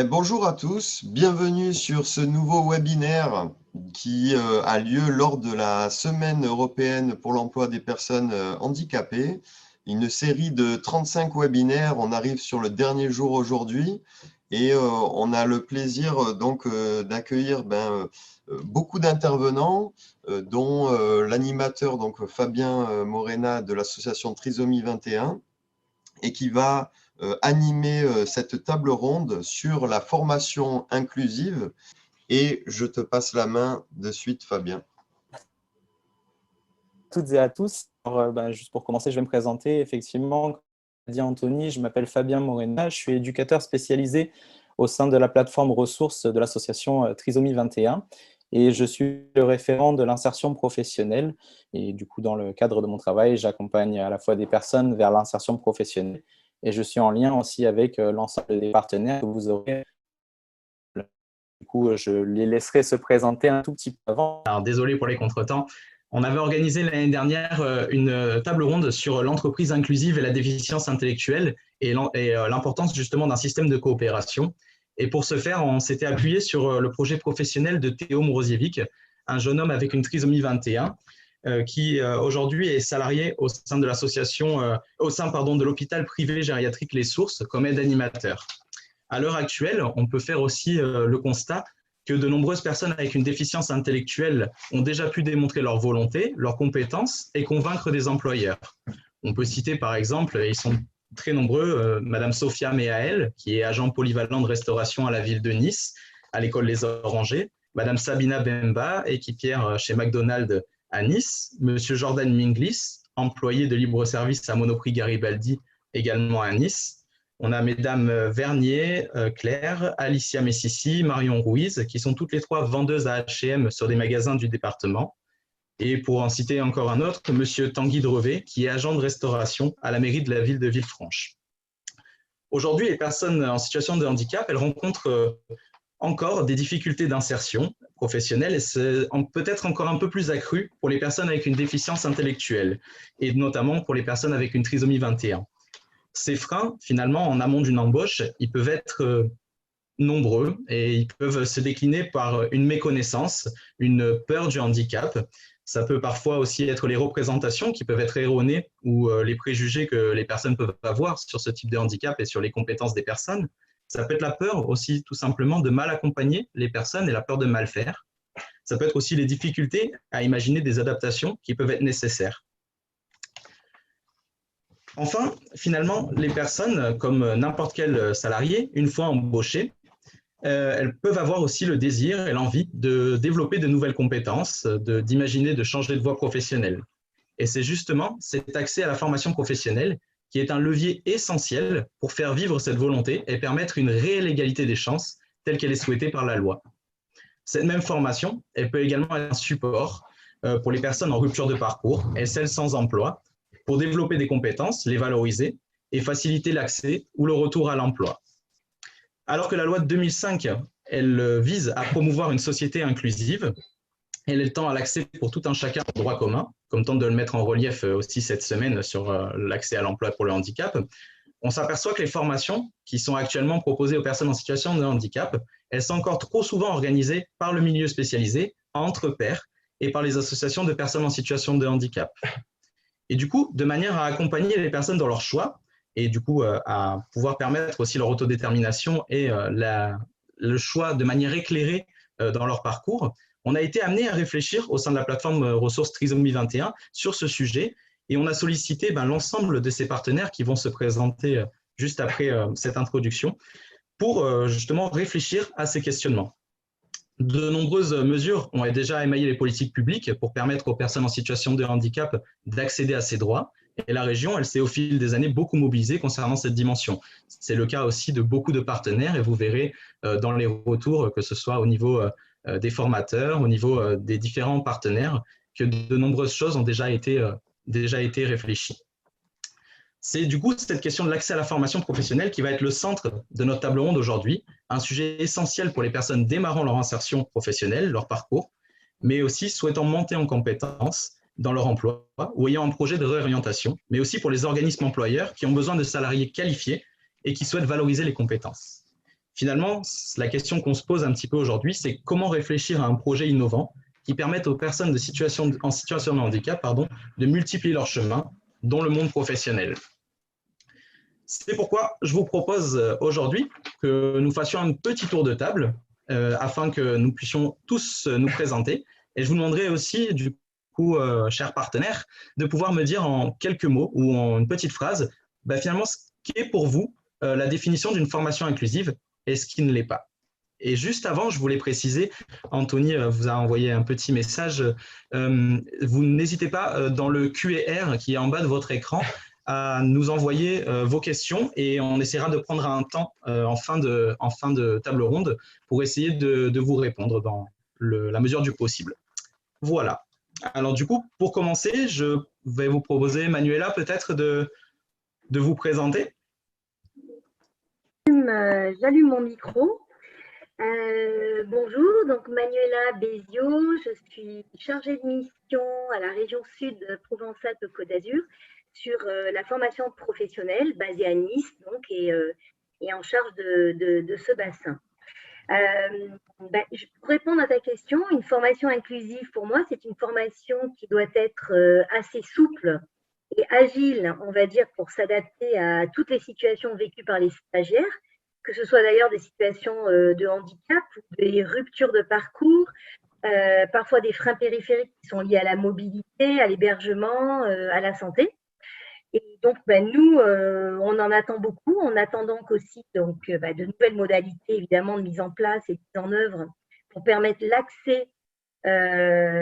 Bonjour à tous, bienvenue sur ce nouveau webinaire qui a lieu lors de la Semaine européenne pour l'emploi des personnes handicapées. Une série de 35 webinaires, on arrive sur le dernier jour aujourd'hui et on a le plaisir donc d'accueillir beaucoup d'intervenants, dont l'animateur donc Fabien Morena de l'association Trisomie 21 et qui va animer cette table ronde sur la formation inclusive. Et je te passe la main de suite, Fabien. Toutes et à tous. Alors, juste pour commencer, je vais me présenter. Effectivement, comme l'a dit Anthony, je m'appelle Fabien Morena, je suis éducateur spécialisé au sein de la plateforme ressources de l'association Trisomie 21 et je suis le référent de l'insertion professionnelle. Et du coup, dans le cadre de mon travail, j'accompagne à la fois des personnes vers l'insertion professionnelle et je suis en lien aussi avec l'ensemble des partenaires que vous aurez. Du coup, je les laisserai se présenter un tout petit peu avant. Alors, désolé pour les contretemps. On avait organisé l'année dernière une table ronde sur l'entreprise inclusive et la déficience intellectuelle et l'importance justement d'un système de coopération. Et pour ce faire, on s'était appuyé sur le projet professionnel de Théo Mrozievic, un jeune homme avec une trisomie 21 qui aujourd'hui est salarié au sein de l'association, de l'hôpital privé gériatrique Les Sources comme aide animateur. À l'heure actuelle, on peut faire aussi le constat que de nombreuses personnes avec une déficience intellectuelle ont déjà pu démontrer leur volonté, leurs compétences et convaincre des employeurs. On peut citer par exemple, et ils sont très nombreux, Madame Sophia Meael, qui est agent polyvalent de restauration à la ville de Nice, à l'école Les Orangers, Madame Sabina Bemba, équipière chez McDonald's à Nice, Monsieur Jordan Minglis, employé de libre-service à Monoprix Garibaldi, également à Nice. On a mesdames Vernier, Claire, Alicia Messissi, Marion Ruiz, qui sont toutes les trois vendeuses à H&M sur des magasins du département. Et pour en citer encore un autre, monsieur Tanguy Drevet, qui est agent de restauration à la mairie de la ville de Villefranche. Aujourd'hui, les personnes en situation de handicap, elles rencontrent encore des difficultés d'insertion professionnelle et c'est peut-être encore un peu plus accru pour les personnes avec une déficience intellectuelle et notamment pour les personnes avec une trisomie 21. Ces freins, finalement, en amont d'une embauche, ils peuvent être nombreux et ils peuvent se décliner par une méconnaissance, une peur du handicap. Ça peut parfois aussi être les représentations qui peuvent être erronées ou les préjugés que les personnes peuvent avoir sur ce type de handicap et sur les compétences des personnes. Ça peut être la peur aussi tout simplement de mal accompagner les personnes et la peur de mal faire. Ça peut être aussi les difficultés à imaginer des adaptations qui peuvent être nécessaires. Enfin, finalement, les personnes, comme n'importe quel salarié, une fois embauchées, elles peuvent avoir aussi le désir et l'envie de développer de nouvelles compétences, d'imaginer de changer de voie professionnelle. Et c'est justement cet accès à la formation professionnelle qui est un levier essentiel pour faire vivre cette volonté et permettre une réelle égalité des chances telle qu'elle est souhaitée par la loi. Cette même formation, elle peut également être un support pour les personnes en rupture de parcours et celles sans emploi, pour développer des compétences, les valoriser et faciliter l'accès ou le retour à l'emploi. Alors que la loi de 2005, elle vise à promouvoir une société inclusive, elle tend à l'accès pour tout un chacun au droit commun, comme tente de le mettre en relief aussi cette semaine sur l'accès à l'emploi pour le handicap. On s'aperçoit que les formations qui sont actuellement proposées aux personnes en situation de handicap, elles sont encore trop souvent organisées par le milieu spécialisé, entre pairs, et par les associations de personnes en situation de handicap. Et du coup, de manière à accompagner les personnes dans leur choix, et du coup à pouvoir permettre aussi leur autodétermination et le choix de manière éclairée dans leur parcours, on a été amené à réfléchir au sein de la plateforme ressources Trisomie 21 sur ce sujet et on a sollicité l'ensemble de ces partenaires qui vont se présenter juste après cette introduction pour justement réfléchir à ces questionnements. De nombreuses mesures ont déjà émaillé les politiques publiques pour permettre aux personnes en situation de handicap d'accéder à ces droits. Et la région, elle s'est au fil des années beaucoup mobilisée concernant cette dimension. C'est le cas aussi de beaucoup de partenaires et vous verrez dans les retours, que ce soit au niveau des formateurs, au niveau des différents partenaires, que de nombreuses choses ont déjà été réfléchies. C'est du coup cette question de l'accès à la formation professionnelle qui va être le centre de notre table ronde aujourd'hui, un sujet essentiel pour les personnes démarrant leur insertion professionnelle, leur parcours, mais aussi souhaitant monter en compétences dans leur emploi ou ayant un projet de réorientation, mais aussi pour les organismes employeurs qui ont besoin de salariés qualifiés et qui souhaitent valoriser les compétences. Finalement, la question qu'on se pose un petit peu aujourd'hui, c'est comment réfléchir à un projet innovant qui permette aux personnes en situation de handicap de multiplier leur chemin dans le monde professionnel. C'est pourquoi je vous propose aujourd'hui que nous fassions un petit tour de table afin que nous puissions tous nous présenter. Et je vous demanderai aussi, du coup, chers partenaires, de pouvoir me dire en quelques mots ou en une petite phrase, finalement, ce qui est pour vous la définition d'une formation inclusive et ce qui ne l'est pas. Et juste avant, je voulais préciser, Anthony vous a envoyé un petit message, vous n'hésitez pas dans le Q&R qui est en bas de votre écran à nous envoyer vos questions et on essaiera de prendre un temps en fin de table ronde pour essayer de vous répondre dans la mesure du possible. Voilà. Alors du coup, pour commencer, je vais vous proposer, Manuela, peut-être de vous présenter. J'allume mon micro. Bonjour, donc Manuela Béziot, je suis chargée de mission à la région sud Provence-Alpes-Côte d'Azur sur la formation professionnelle basée à Nice donc, et en charge de ce bassin. Pour répondre à ta question, une formation inclusive pour moi, c'est une formation qui doit être assez souple et agile, on va dire, pour s'adapter à toutes les situations vécues par les stagiaires, que ce soit d'ailleurs des situations de handicap, des ruptures de parcours, parfois des freins périphériques qui sont liés à la mobilité, à l'hébergement, à la santé. Et donc, nous, on en attend beaucoup. On attend donc aussi de nouvelles modalités, évidemment, de mise en place et de mise en œuvre pour permettre l'accès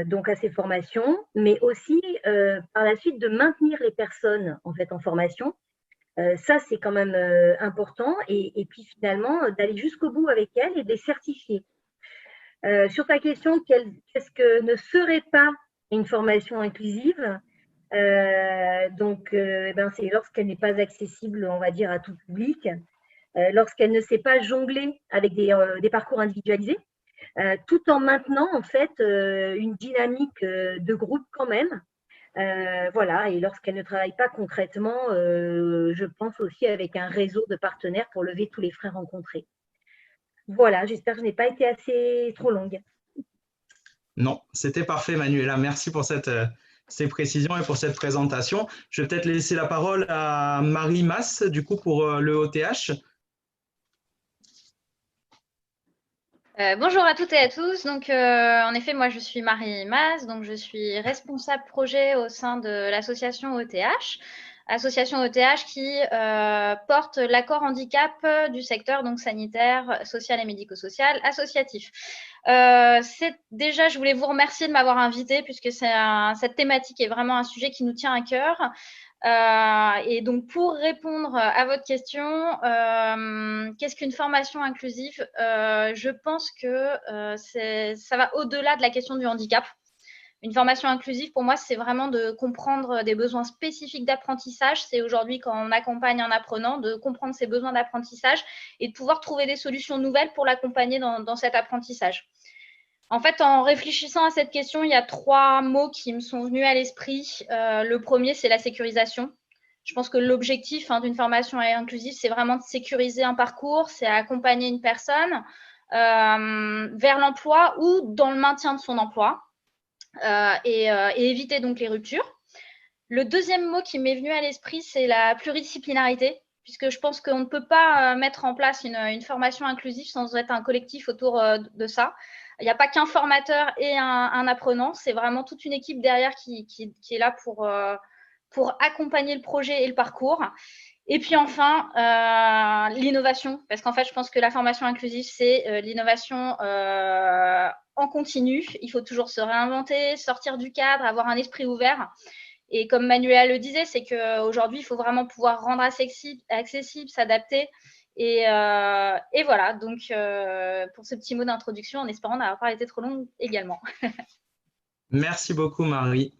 donc à ces formations, mais aussi par la suite de maintenir les personnes en fait en formation. Ça, c'est quand même important. Et puis finalement, d'aller jusqu'au bout avec elles et de les certifier. Sur ta question, qu'est-ce que ne serait pas une formation inclusive ? C'est lorsqu'elle n'est pas accessible, on va dire, à tout public, lorsqu'elle ne sait pas jongler avec des parcours individualisés, tout en maintenant en fait une dynamique de groupe quand même. Voilà, et lorsqu'elle ne travaille pas concrètement, je pense aussi avec un réseau de partenaires pour lever tous les freins rencontrés. Voilà, j'espère que je n'ai pas été assez trop longue. Non, c'était parfait, Manuela. Merci pour ces précisions et pour cette présentation. Je vais peut-être laisser la parole à Marie Mas, du coup, pour le OTH. Bonjour à toutes et à tous. Donc, en effet, moi, je suis Marie Mas, donc je suis responsable projet au sein de l'association OTH. Association OTH qui porte l'accord handicap du secteur donc sanitaire, social et médico-social associatif. Déjà, je voulais vous remercier de m'avoir invitée puisque cette thématique est vraiment un sujet qui nous tient à cœur. Et donc, pour répondre à votre question, qu'est-ce qu'une formation inclusive ? Je pense que ça va au-delà de la question du handicap. Une formation inclusive, pour moi, c'est vraiment de comprendre des besoins spécifiques d'apprentissage. C'est aujourd'hui, quand on accompagne un apprenant, de comprendre ses besoins d'apprentissage et de pouvoir trouver des solutions nouvelles pour l'accompagner dans cet apprentissage. En fait, en réfléchissant à cette question, il y a 3 mots qui me sont venus à l'esprit. Le premier, c'est la sécurisation. Je pense que l'objectif d'une formation inclusive, c'est vraiment de sécuriser un parcours, c'est accompagner une personne vers l'emploi ou dans le maintien de son emploi. Et éviter donc les ruptures. Le deuxième mot qui m'est venu à l'esprit, c'est la pluridisciplinarité, puisque je pense qu'on ne peut pas mettre en place une formation inclusive sans être un collectif autour de ça. Il n'y a pas qu'un formateur et un apprenant, c'est vraiment toute une équipe derrière qui est là pour accompagner le projet et le parcours. Et puis enfin, l'innovation, parce qu'en fait, je pense que la formation inclusive, c'est l'innovation en continu. Il faut toujours se réinventer, sortir du cadre, avoir un esprit ouvert. Et comme Manuela le disait, c'est qu'aujourd'hui, il faut vraiment pouvoir rendre accessible, s'adapter. Et voilà, donc pour ce petit mot d'introduction, en espérant n'avoir pas été trop longue également. Merci beaucoup, Marie.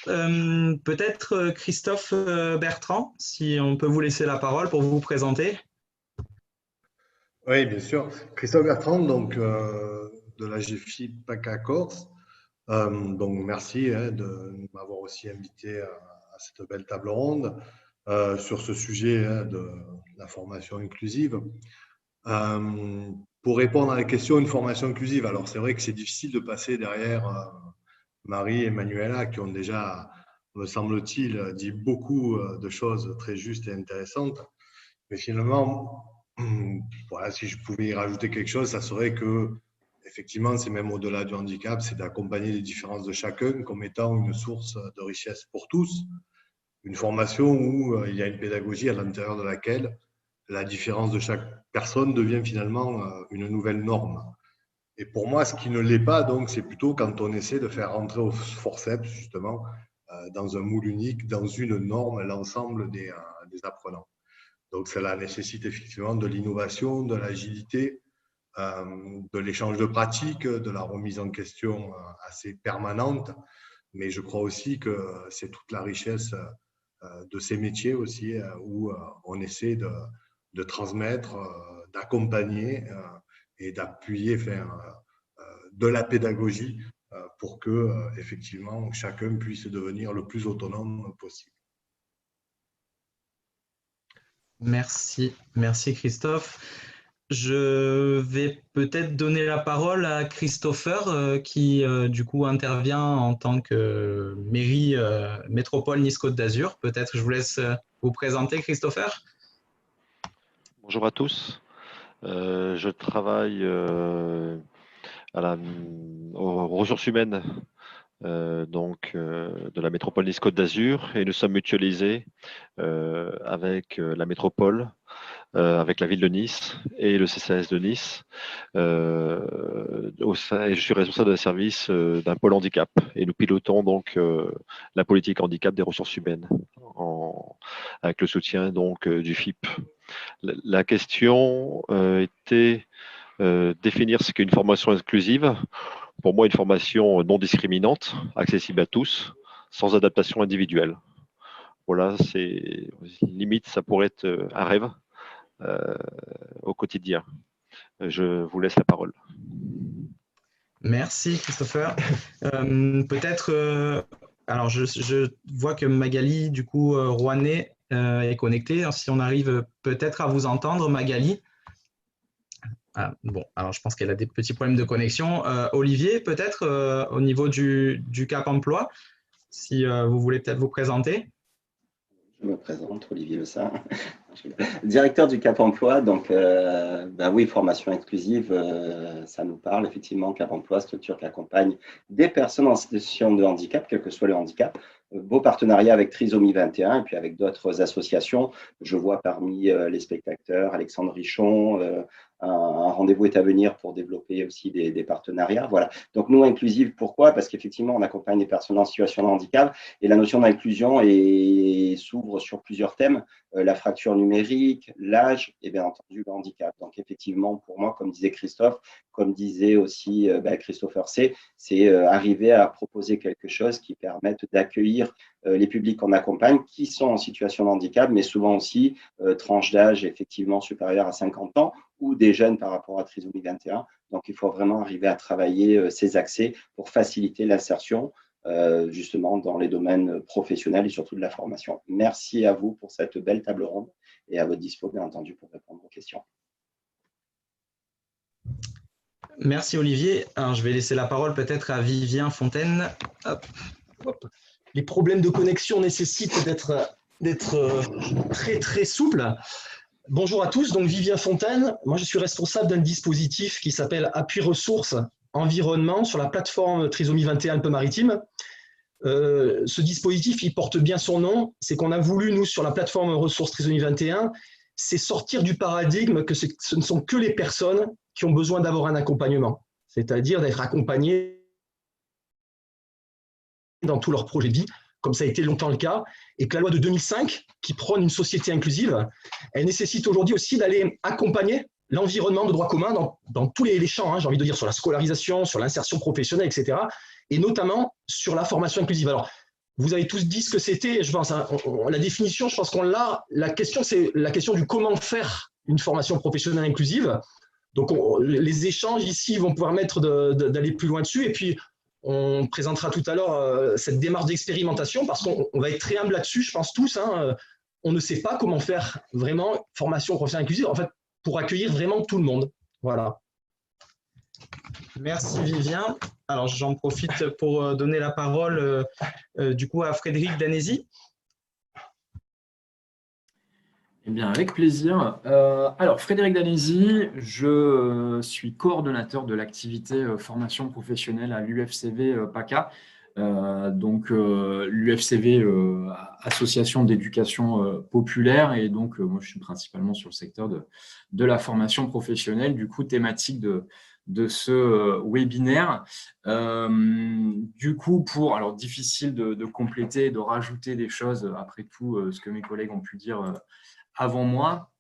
Peut-être Christophe Bertrand, si on peut vous laisser la parole pour vous présenter. Oui, bien sûr. Christophe Bertrand, donc de la GFI PACA Corse. Donc merci de m'avoir aussi invité à cette belle table ronde sur ce sujet de la formation inclusive. Pour répondre à la question, une formation inclusive, alors c'est vrai que c'est difficile de passer derrière Marie et Manuela qui ont déjà, me semble-t-il, dit beaucoup de choses très justes et intéressantes. Mais finalement, voilà, si je pouvais y rajouter quelque chose, ça serait que, effectivement, c'est même au-delà du handicap, c'est d'accompagner les différences de chacun comme étant une source de richesse pour tous. Une formation où il y a une pédagogie à l'intérieur de laquelle la différence de chaque personne devient finalement une nouvelle norme. Et pour moi, ce qui ne l'est pas, donc, c'est plutôt quand on essaie de faire rentrer au forceps, justement, dans un moule unique, dans une norme, l'ensemble des apprenants. Donc, cela nécessite effectivement de l'innovation, de l'agilité, de l'échange de pratiques, de la remise en question assez permanente. Mais je crois aussi que c'est toute la richesse de ces métiers aussi, où on essaie de transmettre, d'accompagner et d'appuyer, de la pédagogie pour que, effectivement, chacun puisse devenir le plus autonome possible. Merci, merci Christophe. Je vais peut-être donner la parole à Christopher qui du coup intervient en tant que mairie métropole Nice-Côte d'Azur. Peut-être je vous laisse vous présenter Christopher. Bonjour à tous. Je travaille aux ressources humaines de la métropole Nice-Côte d'Azur et nous sommes mutualisés avec la métropole, avec la ville de Nice et le CCAS de Nice. Et je suis responsable d'un service d'un pôle handicap et nous pilotons donc la politique handicap des ressources humaines avec le soutien donc du FIP. La question était définir ce qu'est une formation inclusive. Pour moi, une formation non discriminante, accessible à tous, sans adaptation individuelle. Voilà, c'est limite, ça pourrait être un rêve au quotidien. Je vous laisse la parole. Merci Christopher. Peut-être, alors je vois que Magali, du coup, Rouanet est connectée. Si on arrive peut-être à vous entendre, Magali. Ah, bon, alors je pense qu'elle a des petits problèmes de connexion. Olivier, peut-être au niveau du Cap Emploi, si vous voulez peut-être vous présenter. Je me présente, Olivier Le Saint, directeur du Cap Emploi. Donc, oui, formation inclusive, ça nous parle effectivement. Cap Emploi, structure qui accompagne des personnes en situation de handicap, quel que soit le handicap. Beau partenariat avec Trisomie 21 et puis avec d'autres associations. Je vois parmi les spectateurs Alexandre Richon, un rendez-vous est à venir pour développer aussi des partenariats. Voilà. Donc, nous, inclusive, pourquoi? Parce qu'effectivement, on accompagne des personnes en situation de handicap et la notion d'inclusion s'ouvre sur plusieurs thèmes, la fracture numérique, l'âge et bien entendu le handicap. Donc, effectivement, pour moi, comme disait Christophe, comme disait aussi Christopher C., c'est arriver à proposer quelque chose qui permette d'accueillir les publics qu'on accompagne qui sont en situation de handicap, mais souvent aussi tranche d'âge effectivement supérieure à 50 ans ou des jeunes par rapport à Trisomie 21. Donc, il faut vraiment arriver à travailler ces accès pour faciliter l'insertion justement dans les domaines professionnels et surtout de la formation. Merci à vous pour cette belle table ronde et à votre dispo, bien entendu, pour répondre aux questions. Merci Olivier. Alors, je vais laisser la parole peut-être à Vivien Fontaine. Hop. Hop. Les problèmes de connexion nécessitent d'être très très souple. Bonjour à tous, donc Vivien Fontaine. Moi, je suis responsable d'un dispositif qui s'appelle Appui Ressources Environnement sur la plateforme Trisomie 21 Alpes-Maritimes. Ce dispositif, il porte bien son nom. C'est qu'on a voulu, nous, sur la plateforme Ressources Trisomie 21, c'est sortir du paradigme que ce ne sont que les personnes qui ont besoin d'avoir un accompagnement, c'est-à-dire d'être accompagnées dans tous leurs projets de vie, comme ça a été longtemps le cas, et que la loi de 2005, qui prône une société inclusive, elle nécessite aujourd'hui aussi d'aller accompagner l'environnement de droit commun dans tous les champs, hein, j'ai envie de dire, sur la scolarisation, sur l'insertion professionnelle, etc., et notamment sur la formation inclusive. Alors, vous avez tous dit ce que c'était, je pense, hein, la définition, je pense qu'on l'a. La question, c'est la question du comment faire une formation professionnelle inclusive. Donc, les échanges ici vont pouvoir permettre d'aller plus loin dessus, et puis on présentera tout à l'heure cette démarche d'expérimentation parce qu'on va être très humble là-dessus, je pense tous. Hein, on ne sait pas comment faire vraiment formation professionnelle inclusive. En fait, pour accueillir vraiment tout le monde. Voilà. Merci Vivien. Alors j'en profite pour donner la parole du coup à Frédéric Danesi. Eh bien, avec plaisir. Alors, Frédéric Danesi, je suis coordonnateur de l'activité formation professionnelle à l'UFCV PACA. L'UFCV, Association d'éducation populaire, et donc moi je suis principalement sur le secteur de la formation professionnelle, du coup thématique de ce webinaire. Du coup, alors difficile de compléter, de rajouter des choses après tout ce que mes collègues ont pu dire avant moi,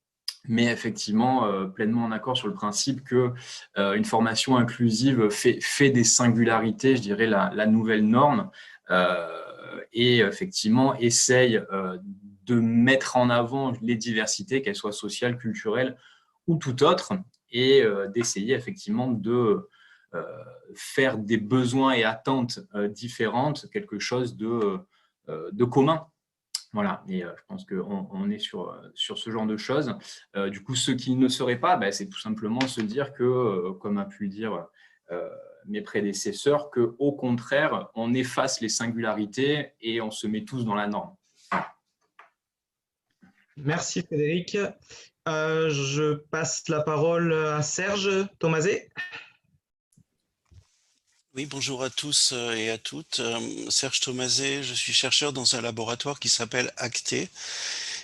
mais effectivement pleinement en accord sur le principe que une formation inclusive fait des singularités, je dirais la nouvelle norme, et effectivement essaye de mettre en avant les diversités, qu'elles soient sociales, culturelles ou tout autre, et d'essayer effectivement de faire des besoins et attentes différentes quelque chose de commun. Voilà, et je pense qu'on est sur ce genre de choses. Du coup, ce qui ne serait pas, c'est tout simplement se dire que, comme a pu le dire mes prédécesseurs, qu'au contraire, on efface les singularités et on se met tous dans la norme. Merci Frédéric. Je passe la parole à Serge Thomaset. Oui, bonjour à tous et à toutes. Serge Thomaset, je suis chercheur dans un laboratoire qui s'appelle ACTE.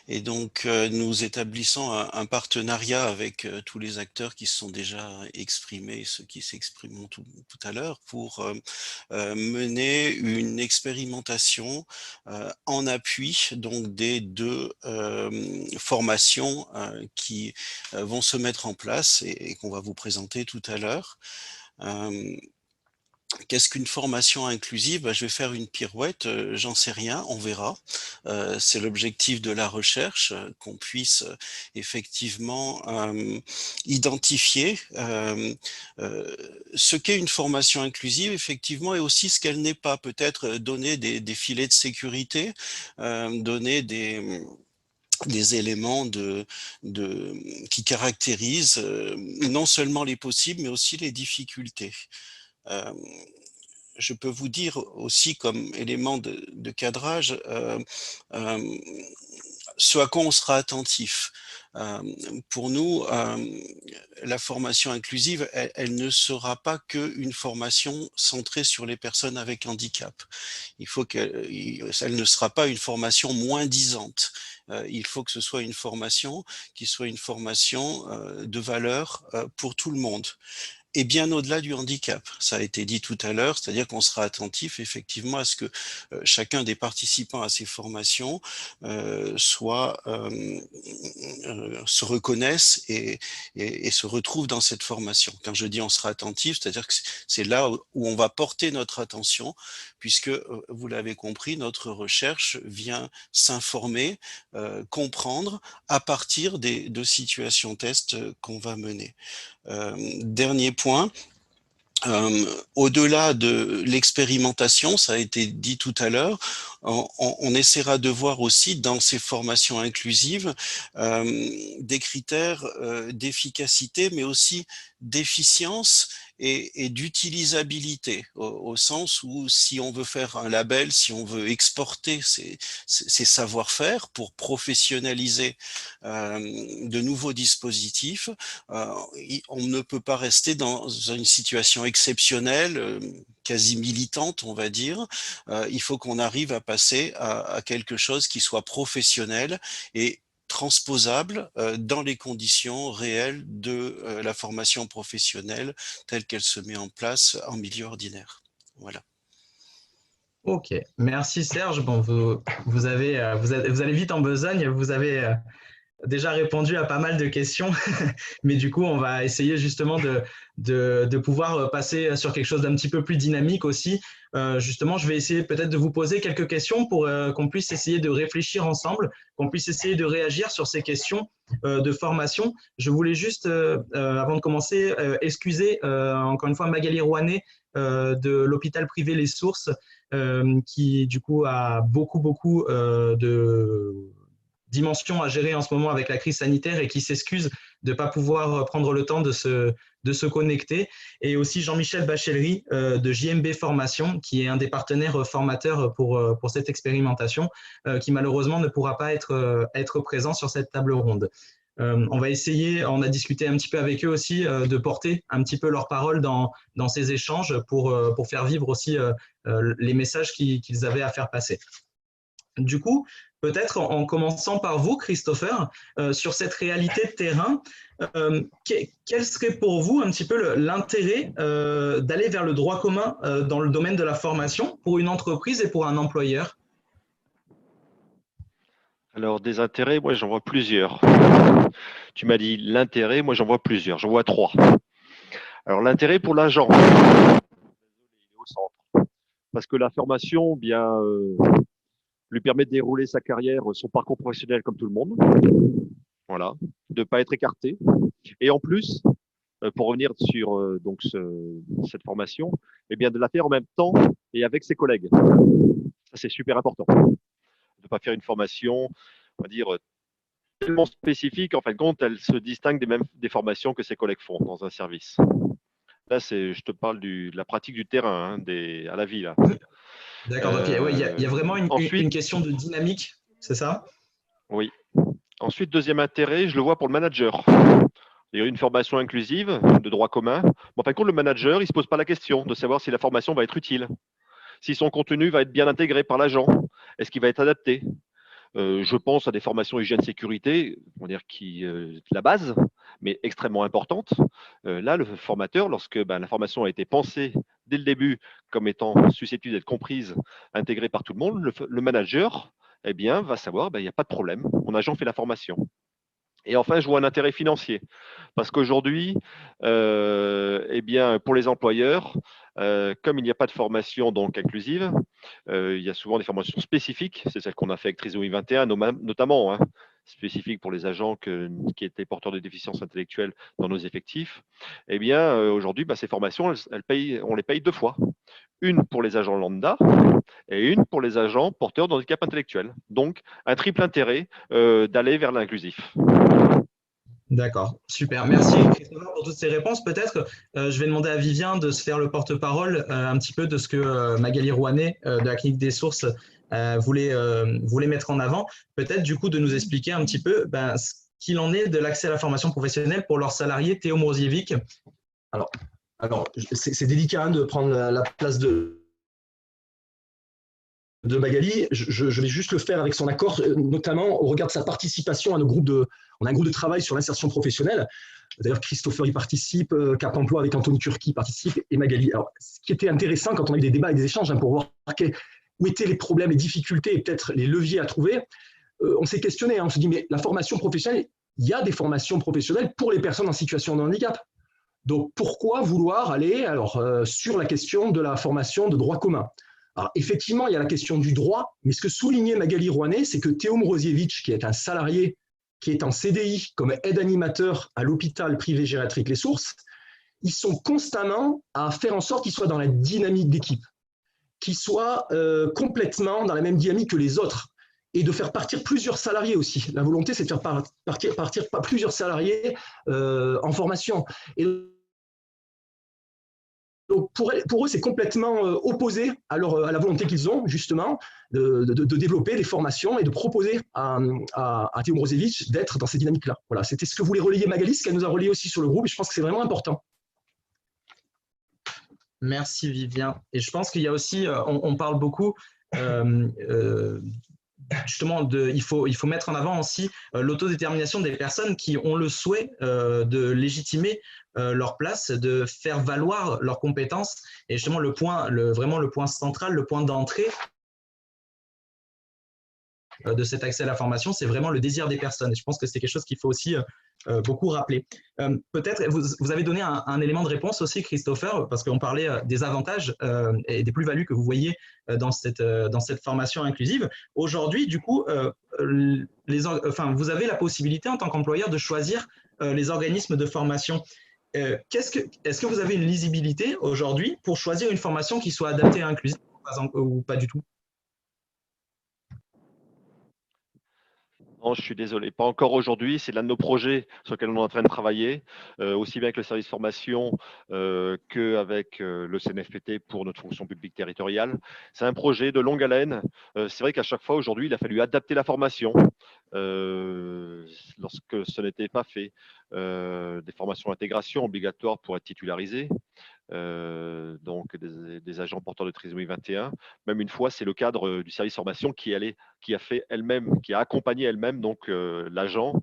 Et donc, nous établissons un partenariat avec tous les acteurs qui se sont déjà exprimés et ceux qui s'exprimeront tout à l'heure pour mener une expérimentation en appui donc des deux formations qui vont se mettre en place et qu'on va vous présenter tout à l'heure. Qu'est-ce qu'une formation inclusive? Je vais faire une pirouette, j'en sais rien, on verra. C'est l'objectif de la recherche, qu'on puisse effectivement identifier ce qu'est une formation inclusive, effectivement, et aussi ce qu'elle n'est pas. Peut-être donner des filets de sécurité, donner des éléments qui caractérisent non seulement les possibles, mais aussi les difficultés. Je peux vous dire aussi comme élément de cadrage ce à quoi on sera attentif. Pour nous, la formation inclusive, elle ne sera pas qu'une formation centrée sur les personnes avec handicap. Elle ne sera pas une formation moins-disante. Il faut que ce soit une formation qui soit une formation de valeur pour tout le monde. Et bien au-delà du handicap. Ça a été dit tout à l'heure, c'est-à-dire qu'on sera attentif effectivement à ce que chacun des participants à ces formations se reconnaisse et se retrouve dans cette formation. Quand je dis on sera attentif, c'est-à-dire que c'est là où on va porter notre attention, puisque vous l'avez compris, notre recherche vient s'informer, comprendre à partir de situations tests qu'on va mener. Dernier point, au-delà de l'expérimentation, ça a été dit tout à l'heure, on essaiera de voir aussi dans ces formations inclusives des critères d'efficacité, mais aussi d'efficience et d'utilisabilité, au sens où si on veut faire un label, si on veut exporter ces savoir-faire pour professionnaliser de nouveaux dispositifs, on ne peut pas rester dans une situation exceptionnelle, quasi militante, on va dire. Il faut qu'on arrive à passer à quelque chose qui soit professionnel et transposable dans les conditions réelles de la formation professionnelle telle qu'elle se met en place en milieu ordinaire. Voilà. Ok, merci Serge. Bon, vous allez vite en besogne, vous avez déjà répondu à pas mal de questions, mais du coup, on va essayer justement de pouvoir passer sur quelque chose d'un petit peu plus dynamique aussi. Justement, je vais essayer peut-être de vous poser quelques questions pour qu'on puisse essayer de réfléchir ensemble, qu'on puisse essayer de réagir sur ces questions de formation. Je voulais juste, avant de commencer, excuser encore une fois Magali Rouanet de l'hôpital privé Les Sources, qui du coup a beaucoup de dimension à gérer en ce moment avec la crise sanitaire et qui s'excuse de ne pas pouvoir prendre le temps de se connecter. Et aussi Jean-Michel Bachellery de JMB Formation, qui est un des partenaires formateurs pour cette expérimentation, qui malheureusement ne pourra pas être présent sur cette table ronde. On va essayer, on a discuté un petit peu avec eux aussi, de porter un petit peu leurs paroles dans ces échanges pour faire vivre aussi les messages qu'ils avaient à faire passer. Du coup, peut-être en commençant par vous, Christopher, sur cette réalité de terrain, quel serait pour vous un petit peu l'intérêt d'aller vers le droit commun dans le domaine de la formation pour une entreprise et pour un employeur? Alors, des intérêts, moi, j'en vois plusieurs. Tu m'as dit l'intérêt, moi, j'en vois plusieurs. J'en vois 3. Alors, l'intérêt pour l'agent, au centre, parce que la formation, bien, lui permet de dérouler sa carrière, son parcours professionnel comme tout le monde. Voilà, de ne pas être écarté. Et en plus, pour revenir sur donc cette formation, eh bien, de la faire en même temps et avec ses collègues. Ça, c'est super important. De ne pas faire une formation, on va dire, tellement spécifique, en fin de compte, elle se distingue des formations que ses collègues font dans un service. Là, je te parle de la pratique du terrain, hein, à la vie. D'accord, donc il y a vraiment une question de dynamique, c'est ça? Oui. Ensuite, deuxième intérêt, je le vois pour le manager. Il y a une formation inclusive de droit commun. En fin de compte, le manager, il ne se pose pas la question de savoir si la formation va être utile, si son contenu va être bien intégré par l'agent, est-ce qu'il va être adapté. Je pense à des formations hygiène-sécurité, on va dire la base, mais extrêmement importante. Là, le formateur, lorsque la formation a été pensée dès le début comme étant susceptible d'être comprise, intégrée par tout le monde, le manager eh bien, va savoir il n'y a pas de problème, mon agent fait la formation. Et enfin, je vois un intérêt financier, parce qu'aujourd'hui, eh bien, pour les employeurs, comme il n'y a pas de formation donc inclusive, il y a souvent des formations spécifiques, c'est celle qu'on a fait avec Trisomie 21 notamment, hein, spécifique pour les agents qui étaient porteurs de déficience intellectuelle dans nos effectifs. Eh bien, aujourd'hui, ces formations, on les paye 2 fois. Une pour les agents lambda et une pour les agents porteurs de handicap intellectuel. Donc, un triple intérêt d'aller vers l'inclusif. D'accord, super. Merci Christopher pour toutes ces réponses. Peut-être je vais demander à Vivien de se faire le porte-parole un petit peu de ce que Magali Rouanet de la Clinique des Sources voulait mettre en avant. Peut-être du coup de nous expliquer un petit peu ce qu'il en est de l'accès à la formation professionnelle pour leurs salariés. Théo Morzievic. Alors c'est délicat de prendre la place de Magali. Je vais juste le faire avec son accord, notamment au regard de sa participation à nos groupes on a un groupe de travail sur l'insertion professionnelle. D'ailleurs, Christopher y participe, Cap Emploi avec Anthony Turki participe et Magali. Alors, ce qui était intéressant quand on a eu des débats et des échanges pour voir où étaient les problèmes, les difficultés et peut-être les leviers à trouver, on s'est questionné, on s'est dit, mais la formation professionnelle, il y a des formations professionnelles pour les personnes en situation de handicap. Donc, pourquoi vouloir aller sur la question de la formation de droit commun? Alors, effectivement, il y a la question du droit, mais ce que soulignait Magali Rouanet, c'est que Théo Morzievic, qui est un salarié qui est en CDI comme aide animateur à l'hôpital privé gériatrique Les Sources, ils sont constamment à faire en sorte qu'ils soient dans la dynamique d'équipe, qu'ils soient complètement dans la même dynamique que les autres, et de faire partir plusieurs salariés aussi. La volonté, c'est de faire partir plusieurs salariés en formation. Et donc pour eux, c'est complètement opposé à la volonté qu'ils ont, justement, de développer des formations et de proposer à Théo Morzievic d'être dans ces dynamiques-là. Voilà, c'était ce que voulait relayer Magali, ce qu'elle nous a relayé aussi sur le groupe, et je pense que c'est vraiment important. Merci Vivien. Et je pense qu'il y a aussi, on parle beaucoup, justement, il faut mettre en avant aussi l'autodétermination des personnes qui ont le souhait de légitimer leur place, de faire valoir leurs compétences. Et justement, vraiment le point central, le point d'entrée de cet accès à la formation, c'est vraiment le désir des personnes. Et je pense que c'est quelque chose qu'il faut aussi beaucoup rappeler. Peut-être, vous avez donné un élément de réponse aussi, Christopher, parce qu'on parlait des avantages et des plus-values que vous voyez dans cette formation inclusive. Aujourd'hui, du coup, vous avez la possibilité en tant qu'employeur de choisir les organismes de formation. Est-ce que vous avez une lisibilité aujourd'hui pour choisir une formation qui soit adaptée et inclusive ou pas du tout? Non, je suis désolé, pas encore aujourd'hui. C'est l'un de nos projets sur lesquels on est en train de travailler, aussi bien avec le service formation qu'avec le CNFPT pour notre fonction publique territoriale. C'est un projet de longue haleine. C'est vrai qu'à chaque fois aujourd'hui, il a fallu adapter la formation lorsque ce n'était pas fait. Des formations d'intégration obligatoires pour être titularisées. Donc des agents porteurs de trisomie 21. Même une fois, c'est le cadre du service formation qui a fait elle-même, qui a accompagné elle-même donc l'agent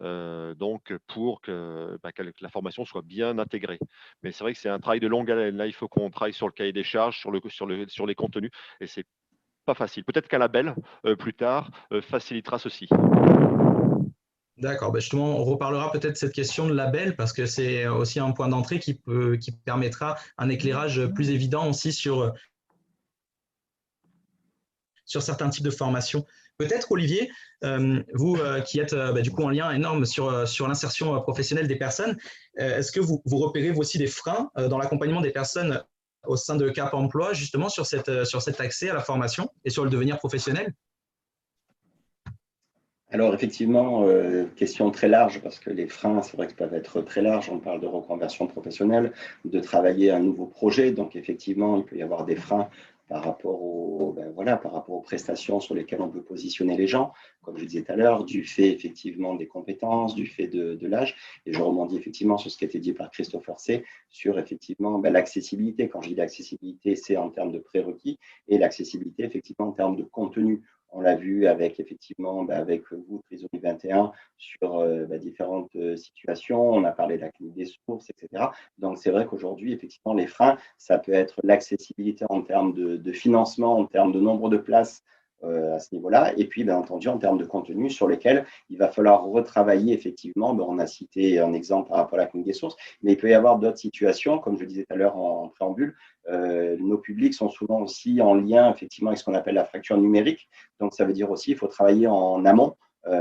donc pour que la formation soit bien intégrée. Mais c'est vrai que c'est un travail de longue haleine. Là, il faut qu'on travaille sur le cahier des charges, sur les contenus, et c'est pas facile. Peut-être qu'un label plus tard facilitera ceci. D'accord, justement, on reparlera peut-être de cette question de label parce que c'est aussi un point d'entrée qui permettra un éclairage plus évident aussi sur certains types de formations. Peut-être, Olivier, vous qui êtes du coup en lien énorme sur l'insertion professionnelle des personnes, est-ce que vous repérez vous aussi des freins dans l'accompagnement des personnes au sein de Cap Emploi, justement sur cet accès à la formation et sur le devenir professionnel? Alors effectivement, question très large parce que les freins, c'est vrai qu'ils peuvent être très larges. On parle de reconversion professionnelle, de travailler un nouveau projet. Donc effectivement, il peut y avoir des freins par rapport aux prestations sur lesquelles on peut positionner les gens, comme je disais tout à l'heure, du fait effectivement des compétences, du fait de l'âge. Et je rebondis effectivement sur ce qui a été dit par Christopher C. sur effectivement l'accessibilité. Quand je dis l'accessibilité, c'est en termes de prérequis et l'accessibilité effectivement en termes de contenu. On l'a vu avec effectivement avec vous, Trisomie 21, sur différentes situations. On a parlé de la clinique des sources, etc. Donc, c'est vrai qu'aujourd'hui, effectivement, les freins, ça peut être l'accessibilité en termes de financement, en termes de nombre de places à ce niveau-là. Et puis, bien entendu, en termes de contenu sur lesquels il va falloir retravailler, effectivement. On a cité un exemple par rapport à la clinique des sources, mais il peut y avoir d'autres situations, comme je le disais tout à l'heure en préambule. Nos publics sont souvent aussi en lien, effectivement, avec ce qu'on appelle la fracture numérique. Donc, ça veut dire aussi qu'il faut travailler en amont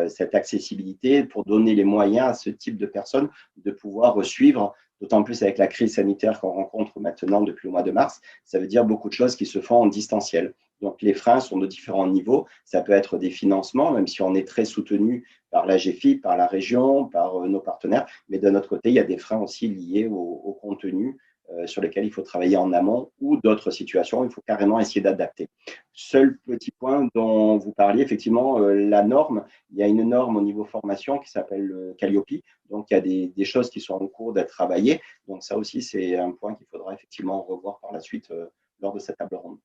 cette accessibilité pour donner les moyens à ce type de personnes de pouvoir suivre, d'autant plus avec la crise sanitaire qu'on rencontre maintenant depuis le mois de mars. Ça veut dire beaucoup de choses qui se font en distanciel. Donc, les freins sont de différents niveaux. Ça peut être des financements, même si on est très soutenu par la GFIP, par la région, par nos partenaires. Mais de notre côté, il y a des freins aussi liés au contenu sur lesquels il faut travailler en amont ou d'autres situations, il faut carrément essayer d'adapter. Seul petit point dont vous parliez, effectivement, la norme. Il y a une norme au niveau formation qui s'appelle Calliope. Donc, il y a des choses qui sont en cours d'être travaillées. Donc, ça aussi, c'est un point qu'il faudra effectivement revoir par la suite lors de cette table ronde.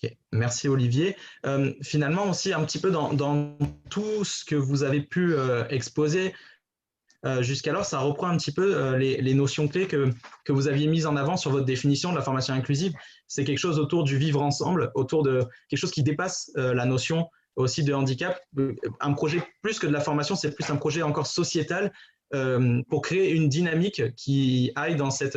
Okay. Merci Olivier. Finalement aussi un petit peu dans tout ce que vous avez pu exposer jusqu'alors, ça reprend un petit peu les notions clés que vous aviez mises en avant sur votre définition de la formation inclusive. C'est quelque chose autour du vivre ensemble, autour de quelque chose qui dépasse la notion aussi de handicap. Un projet plus que de la formation, c'est plus un projet encore sociétal pour créer une dynamique qui aille dans cet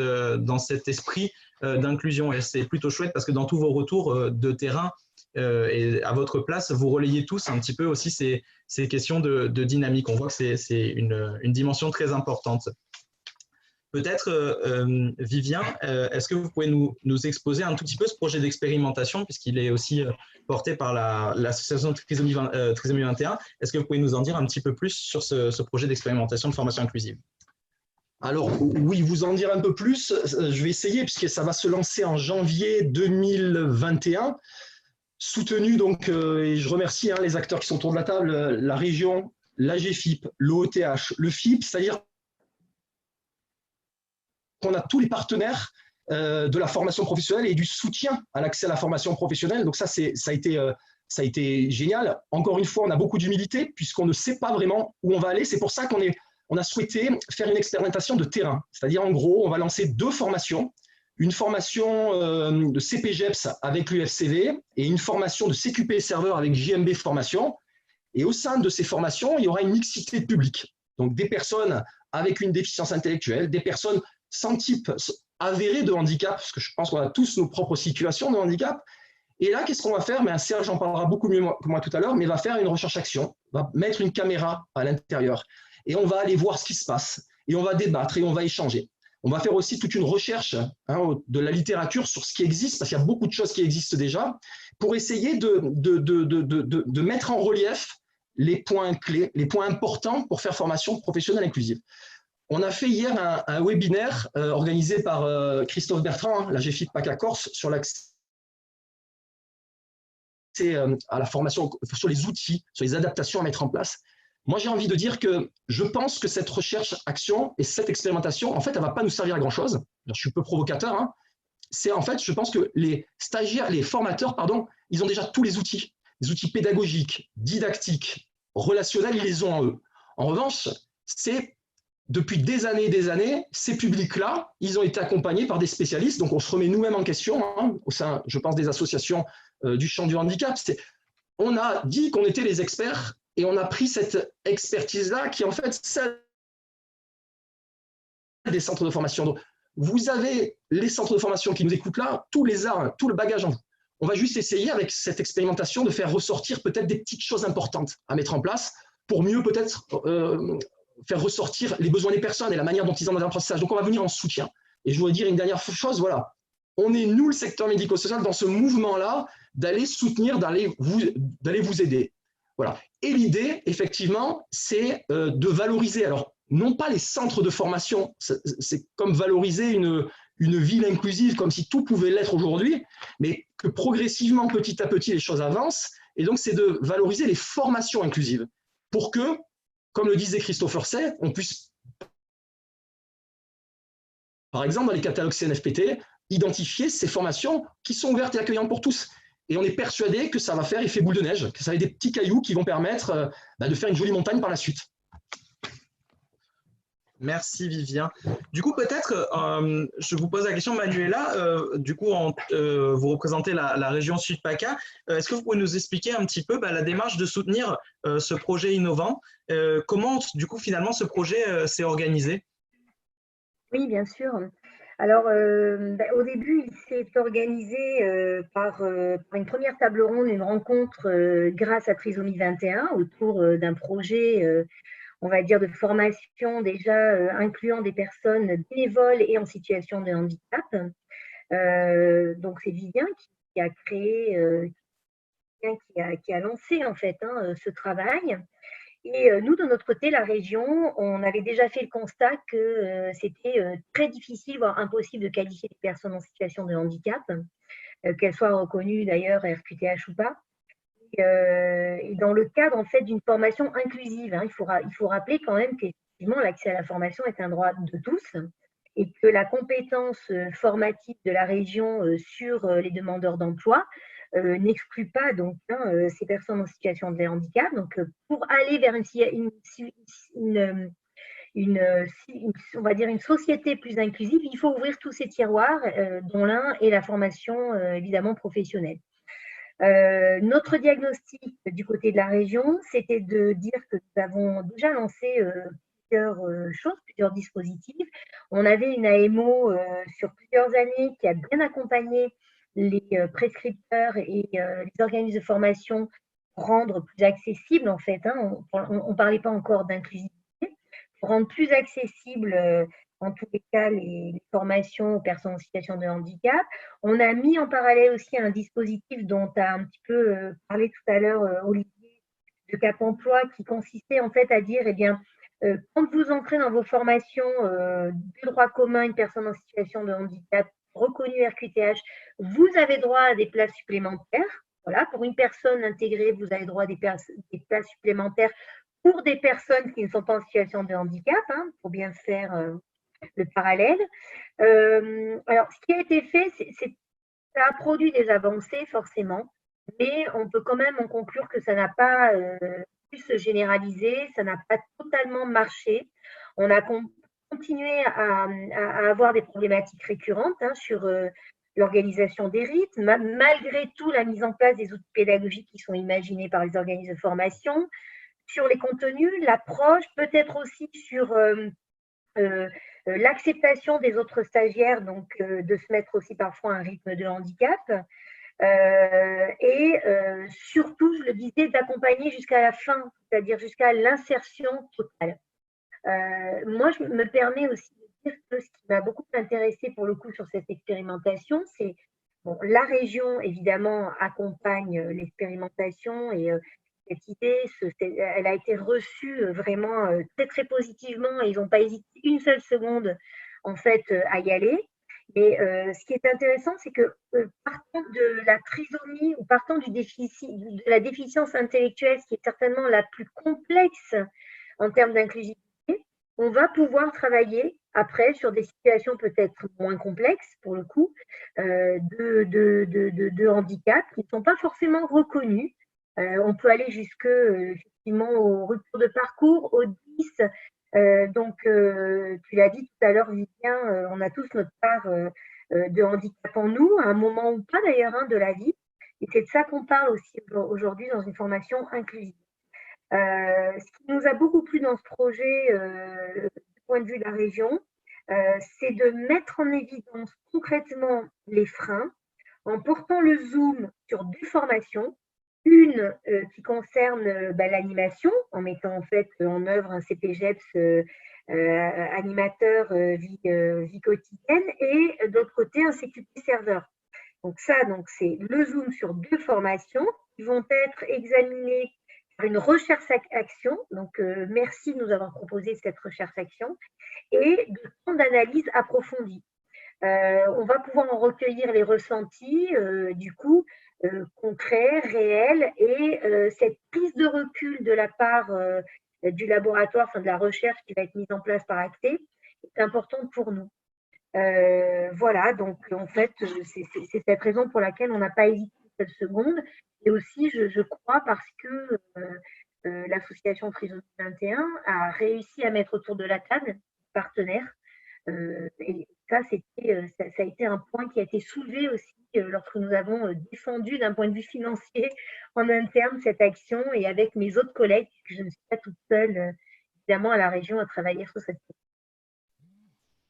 esprit d'inclusion. Et c'est plutôt chouette parce que dans tous vos retours de terrain et à votre place, vous relayez tous un petit peu aussi ces questions de dynamique. On voit que c'est une dimension très importante. Peut-être, Vivien, est-ce que vous pouvez nous exposer un tout petit peu ce projet d'expérimentation, puisqu'il est aussi porté par l'association Trisomie 21. Est-ce que vous pouvez nous en dire un petit peu plus sur ce projet d'expérimentation de formation inclusive? Alors oui, vous en dire un peu plus, je vais essayer, puisque ça va se lancer en janvier 2021, soutenu donc, et je remercie les acteurs qui sont autour de la table, la région, la GFIP, l'OETH, le FIP, c'est-à-dire qu'on a tous les partenaires de la formation professionnelle et du soutien à l'accès à la formation professionnelle. Donc ça a été génial. Encore une fois, on a beaucoup d'humilité puisqu'on ne sait pas vraiment où on va aller. C'est pour ça qu'on a souhaité faire une expérimentation de terrain. C'est-à-dire, en gros, on va lancer 2 formations. Une formation de CPGEPS avec l'UFCV et une formation de CQP serveur avec JMB Formation. Et au sein de ces formations, il y aura une mixité de public. Donc, des personnes avec une déficience intellectuelle, des personnes sans type avéré de handicap, parce que je pense qu'on a tous nos propres situations de handicap. Et là, qu'est-ce qu'on va faire? Serge en parlera beaucoup mieux que moi tout à l'heure, mais va faire une recherche-action, va mettre une caméra à l'intérieur et on va aller voir ce qui se passe et on va débattre et on va échanger. On va faire aussi toute une recherche de la littérature sur ce qui existe, parce qu'il y a beaucoup de choses qui existent déjà, pour essayer de mettre en relief les points clés, les points importants pour faire formation professionnelle inclusive. On a fait hier un webinaire organisé par Christophe Bertrand, la GFIP PACA Corse, sur l'accès à la formation, sur les outils, sur les adaptations à mettre en place. Moi, j'ai envie de dire que je pense que cette recherche-action et cette expérimentation, en fait, elle ne va pas nous servir à grand-chose. Je suis un peu provocateur. Hein. C'est en fait, je pense que les stagiaires, les formateurs, pardon, ils ont déjà tous les outils pédagogiques, didactiques, relationnels, ils les ont en eux. En revanche, c'est depuis des années, ces publics-là, ils ont été accompagnés par des spécialistes. Donc, on se remet nous-mêmes en question, hein, au sein, je pense, des associations du champ du handicap. On a dit qu'on était les experts et on a pris cette expertise-là qui est en fait celle des centres de formation. Donc, vous avez les centres de formation qui nous écoutent là, tous les arts, tout le bagage en vous. On va juste essayer avec cette expérimentation de faire ressortir peut-être des petites choses importantes à mettre en place pour mieux peut-être faire ressortir les besoins des personnes et la manière dont ils ont dans l'apprentissage. Donc, on va venir en soutien. Et je voudrais dire une dernière chose, voilà. On est, nous, le secteur médico-social, dans ce mouvement-là, d'aller soutenir, d'aller vous aider. Voilà. Et l'idée, effectivement, c'est de valoriser, alors, non pas les centres de formation, c'est comme valoriser une ville inclusive, comme si tout pouvait l'être aujourd'hui, mais que progressivement, petit à petit, les choses avancent. Et donc, c'est de valoriser les formations inclusives pour que, comme le disait Christopher Say, on puisse, par exemple, dans les catalogues CNFPT, identifier ces formations qui sont ouvertes et accueillantes pour tous. Et on est persuadé que ça va faire effet boule de neige, que ça va être des petits cailloux qui vont permettre de faire une jolie montagne par la suite. Merci Vivien. Du coup, peut-être, je vous pose la question, Manuela, du coup, vous représentez la région Sud-PACA. Est-ce que vous pouvez nous expliquer un petit peu la démarche de soutenir ce projet innovant? Comment, du coup, finalement, ce projet s'est organisé? Oui, bien sûr. Alors, au début, il s'est organisé par une première table ronde, une rencontre grâce à Trisomie 21 autour d'un projet, on va dire, de formation déjà incluant des personnes bénévoles et en situation de handicap. Donc, c'est Vivien qui a créé, qui a lancé en fait ce travail. Et nous, de notre côté, la région, on avait déjà fait le constat que c'était très difficile, voire impossible de qualifier les personnes en situation de handicap, qu'elles soient reconnues d'ailleurs RQTH ou pas. Et dans le cadre en fait d'une formation inclusive, il faut rappeler quand même qu'effectivement l'accès à la formation est un droit de tous et que la compétence formative de la région sur les demandeurs d'emploi n'exclut pas donc ces personnes en situation de handicap. Donc, pour aller vers on va dire une société plus inclusive, il faut ouvrir tous ces tiroirs, dont l'un est la formation évidemment professionnelle. Notre diagnostic du côté de la région, c'était de dire que nous avons déjà lancé plusieurs dispositifs. On avait une AMO sur plusieurs années qui a bien accompagné les prescripteurs et les organismes de formation pour rendre plus accessible, en fait, on ne parlait pas encore d'inclusivité, pour rendre plus accessible, en tous les cas, les formations aux personnes en situation de handicap. On a mis en parallèle aussi un dispositif dont a un petit peu parlé tout à l'heure Olivier, de Cap Emploi, qui consistait en fait à dire, eh bien, quand vous entrez dans vos formations de droit commun, une personne en situation de handicap reconnue RQTH, vous avez droit à des places supplémentaires. Voilà, pour une personne intégrée, vous avez droit à des places supplémentaires pour des personnes qui ne sont pas en situation de handicap, pour bien faire le parallèle. Alors, ce qui a été fait, ça a produit des avancées forcément, mais on peut quand même en conclure que ça n'a pas pu se généraliser, ça n'a pas totalement marché. On a continué à avoir des problématiques récurrentes sur l'organisation des rythmes, malgré tout la mise en place des outils pédagogiques qui sont imaginés par les organismes de formation, sur les contenus, l'approche, peut-être aussi sur l'acceptation des autres stagiaires, donc de se mettre aussi parfois à un rythme de handicap, et surtout, je le disais, d'accompagner jusqu'à la fin, c'est-à-dire jusqu'à l'insertion totale. Moi, je me permets aussi dire que ce qui m'a beaucoup intéressée pour le coup sur cette expérimentation, c'est bon, la région évidemment accompagne l'expérimentation et cette idée, elle a été reçue vraiment très très positivement et ils n'ont pas hésité une seule seconde en fait à y aller. Mais ce qui est intéressant, c'est que partant de la trisomie ou partant de la déficience intellectuelle, ce qui est certainement la plus complexe en termes d'inclusivité, on va pouvoir travailler après sur des situations peut-être moins complexes pour le coup, de handicap qui ne sont pas forcément reconnus. On peut aller jusque effectivement aux ruptures de parcours, aux 10. Tu l'as dit tout à l'heure, Vivien, on a tous notre part de handicap en nous, à un moment ou pas d'ailleurs de la vie. Et c'est de ça qu'on parle aussi aujourd'hui dans une formation inclusive. Ce qui nous a beaucoup plu dans ce projet, du point de vue de la région, c'est de mettre en évidence concrètement les freins en portant le zoom sur deux formations. Une qui concerne l'animation, en mettant en fait en œuvre un CPGEPS animateur vie quotidienne, et d'autre côté un CQP serveur. Donc c'est le zoom sur deux formations qui vont être examinées par une recherche-action. Donc merci de nous avoir proposé cette recherche-action et de temps d'analyse approfondie. On va pouvoir en recueillir les ressentis, du coup, concrets, réels, et cette prise de recul de la part du laboratoire, enfin de la recherche qui va être mise en place par Acté, est importante pour nous. Voilà, donc en fait, c'est cette raison pour laquelle on n'a pas hésité une seule seconde. Et aussi, je crois, parce que l'association Trisomie 21 a réussi à mettre autour de la table partenaires. Et ça a été un point qui a été soulevé aussi lorsque nous avons défendu d'un point de vue financier en interne cette action, et avec mes autres collègues, puisque je ne suis pas toute seule, évidemment, à la région à travailler sur cette question.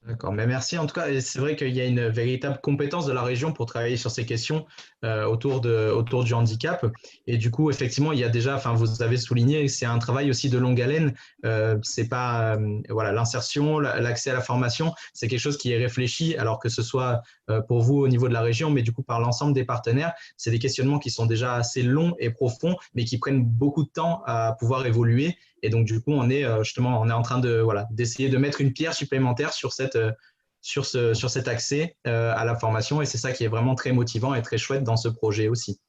D'accord, mais merci en tout cas. Et c'est vrai qu'il y a une véritable compétence de la région pour travailler sur ces questions autour du handicap. Et du coup, effectivement, il y a déjà, enfin, vous avez souligné, c'est un travail aussi de longue haleine. C'est pas, voilà, l'insertion, l'accès à la formation, c'est quelque chose qui est réfléchi, alors que ce soit pour vous au niveau de la région, mais du coup par l'ensemble des partenaires. C'est des questionnements qui sont déjà assez longs et profonds, mais qui prennent beaucoup de temps à pouvoir évoluer. Et donc, du coup, on est en train d'essayer de mettre une pierre supplémentaire sur cet accès à la formation. Et c'est ça qui est vraiment très motivant et très chouette dans ce projet aussi.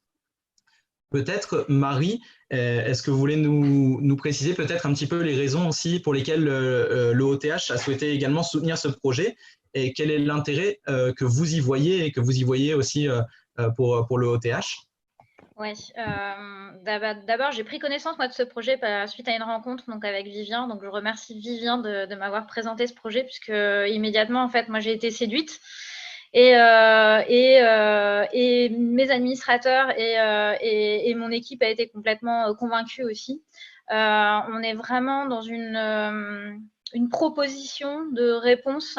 Peut-être, Marie, est-ce que vous voulez nous préciser peut-être un petit peu les raisons aussi pour lesquelles le OTH a souhaité également soutenir ce projet, et quel est l'intérêt que vous y voyez et que vous y voyez aussi pour le OTH? Oui, d'abord, j'ai pris connaissance moi, de ce projet suite à une rencontre donc, avec Vivien. Donc, je remercie Vivien de m'avoir présenté ce projet, puisque immédiatement, en fait, moi, j'ai été séduite. Et mes administrateurs et mon équipe a été complètement convaincue aussi. On est vraiment dans une proposition de réponse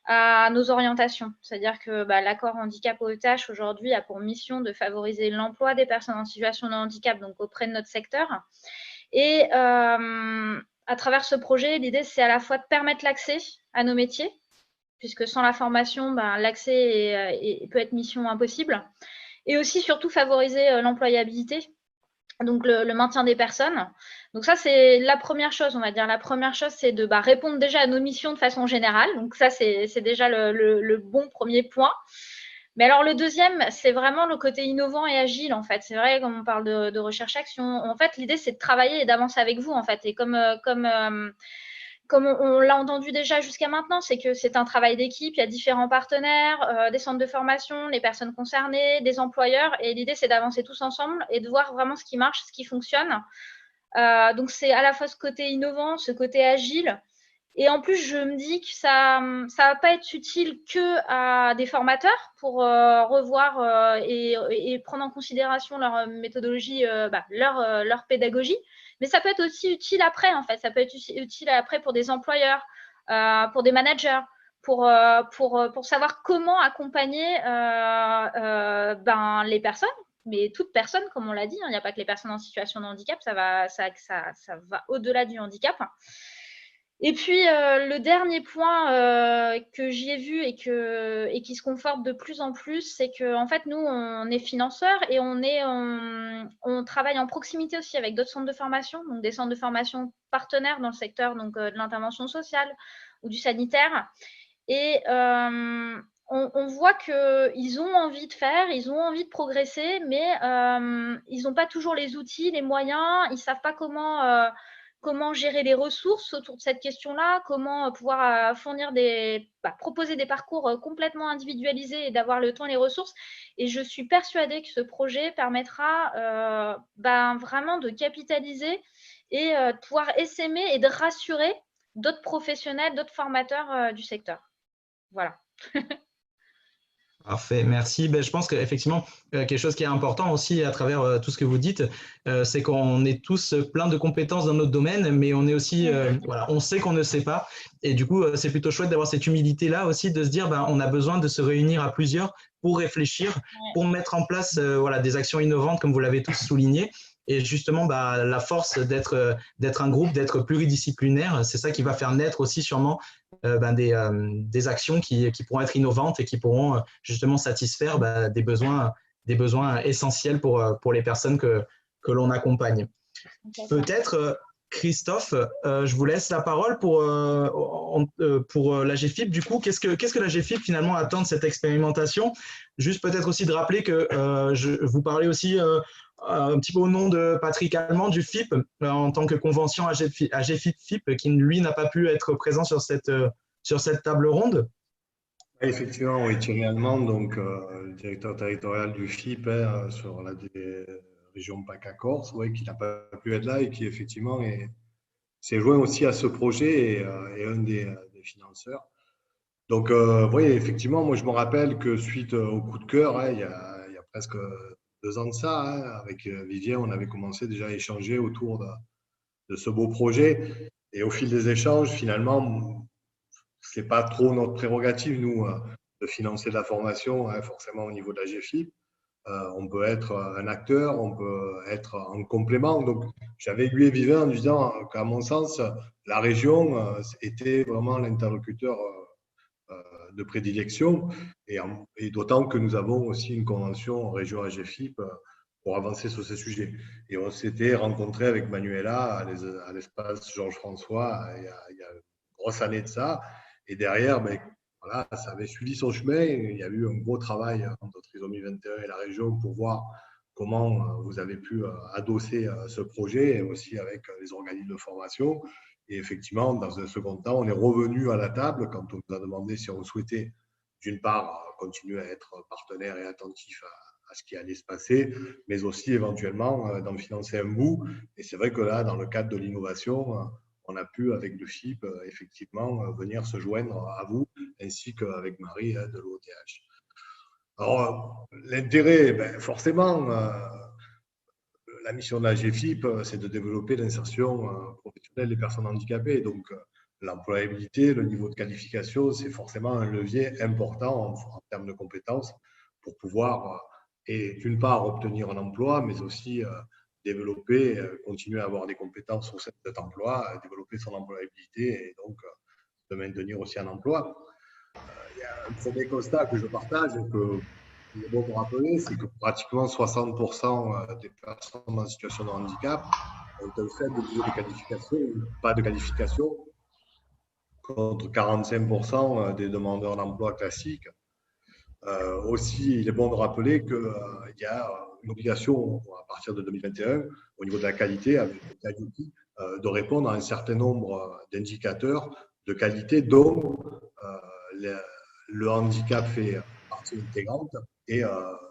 à nos orientations. C'est-à-dire que l'accord handicap OETH aujourd'hui a pour mission de favoriser l'emploi des personnes en situation de handicap donc auprès de notre secteur. Et à travers ce projet, l'idée, c'est à la fois de permettre l'accès à nos métiers, puisque sans la formation, l'accès peut être mission impossible, et aussi surtout favoriser l'employabilité, donc le maintien des personnes. Donc ça, c'est la première chose, on va dire. La première chose, c'est de répondre déjà à nos missions de façon générale. Donc ça, c'est déjà le bon premier point. Mais alors, le deuxième, c'est vraiment le côté innovant et agile, en fait. C'est vrai, comme on parle de recherche-action, en fait, l'idée, c'est de travailler et d'avancer avec vous, en fait. Et comme on l'a entendu déjà jusqu'à maintenant, c'est que c'est un travail d'équipe, il y a différents partenaires, des centres de formation, les personnes concernées, des employeurs, et l'idée, c'est d'avancer tous ensemble et de voir vraiment ce qui marche, ce qui fonctionne. Donc, c'est à la fois ce côté innovant, ce côté agile, et en plus, je me dis que ça va pas être utile que à des formateurs pour revoir et prendre en considération leur méthodologie, leur pédagogie, mais ça peut être aussi utile après, en fait. Ça peut être utile après pour des employeurs, pour des managers, pour savoir comment accompagner les personnes, mais toute personne, comme on l'a dit, il n'y a pas que les personnes en situation de handicap, ça va au-delà du handicap. Et puis, le dernier point que j'y ai vu et qui se conforte de plus en plus, c'est qu'en fait, nous, on est financeurs et on travaille en proximité aussi avec d'autres centres de formation, donc des centres de formation partenaires dans le secteur donc, de l'intervention sociale ou du sanitaire. Et on voit qu'ils ont envie de faire, ils ont envie de progresser, mais ils n'ont pas toujours les outils, les moyens, ils ne savent pas comment gérer les ressources autour de cette question-là, comment pouvoir fournir proposer des parcours complètement individualisés et d'avoir le temps et les ressources. Et je suis persuadée que ce projet permettra vraiment de capitaliser et de pouvoir essaimer et de rassurer d'autres professionnels, d'autres formateurs du secteur. Voilà. Parfait, merci. Je pense qu'effectivement, quelque chose qui est important aussi à travers tout ce que vous dites, c'est qu'on est tous plein de compétences dans notre domaine, mais on est aussi, voilà, on sait qu'on ne sait pas. Et du coup, c'est plutôt chouette d'avoir cette humilité-là aussi, de se dire, on a besoin de se réunir à plusieurs pour réfléchir, pour mettre en place voilà, des actions innovantes, comme vous l'avez tous souligné. Et justement, la force d'être un groupe, d'être pluridisciplinaire, c'est ça qui va faire naître aussi sûrement des actions qui pourront être innovantes et qui pourront justement satisfaire des besoins essentiels pour les personnes que l'on accompagne. Peut-être, Christophe, je vous laisse la parole pour l'AGFIP. Du coup, qu'est-ce que l'AGFIP finalement attend de cette expérimentation? Juste peut-être aussi de rappeler que je vous parlais aussi un petit peu au nom de Patrick Allemand du FIP, en tant que convention AGFIP-FIP, qui lui n'a pas pu être présent sur cette table ronde. Effectivement, oui, Thierry Allemand, donc le directeur territorial du FIP sur la région PACA-Corse, qui n'a pas pu être là et qui effectivement s'est joint aussi à ce projet et est un des financeurs. Donc, oui, effectivement, moi je me rappelle que suite au coup de cœur, il y a presque 2 ans de ça, avec Vivien, on avait commencé déjà à échanger autour de ce beau projet. Et au fil des échanges, finalement, ce n'est pas trop notre prérogative, nous, de financer de la formation, forcément au niveau de la GFIP. On peut être un acteur, on peut être en complément. Donc, j'avais lui et Vivien en disant qu'à mon sens, la région était vraiment l'interlocuteur de prédilection, et d'autant que nous avons aussi une convention région AGFIP pour avancer sur ces sujets. Et on s'était rencontré avec Manuela à l'espace Georges François il y a une grosse année de ça. Et derrière, voilà, ça avait suivi son chemin. Il y a eu un gros travail entre Trisomie 21 et la région pour voir comment vous avez pu adosser ce projet, et aussi avec les organismes de formation. Et effectivement, dans un second temps, on est revenu à la table quand on nous a demandé si on souhaitait, d'une part, continuer à être partenaire et attentif à ce qui allait se passer, mais aussi éventuellement d'en financer un bout. Et c'est vrai que là, dans le cadre de l'innovation, on a pu, avec le FIP, effectivement, venir se joindre à vous, ainsi qu'avec Marie de l'OTH. Alors, l'intérêt, forcément, la mission de la GFIP, c'est de développer l'insertion professionnelle des personnes handicapées. Donc, l'employabilité, le niveau de qualification, c'est forcément un levier important en termes de compétences pour pouvoir, et d'une part, obtenir un emploi, mais aussi développer, continuer à avoir des compétences au sein de cet emploi, développer son employabilité et donc de maintenir aussi un emploi. Il y a un premier constat que je partage et que il est bon de rappeler, c'est que pratiquement 60% des personnes en situation de handicap ont un faible niveau de qualification ou pas de qualification, contre 45% des demandeurs d'emploi classiques. Aussi, il est bon de rappeler qu'il y a une obligation à partir de 2021 au niveau de la qualité, avec le de répondre à un certain nombre d'indicateurs de qualité dont le handicap fait partie intégrante. Et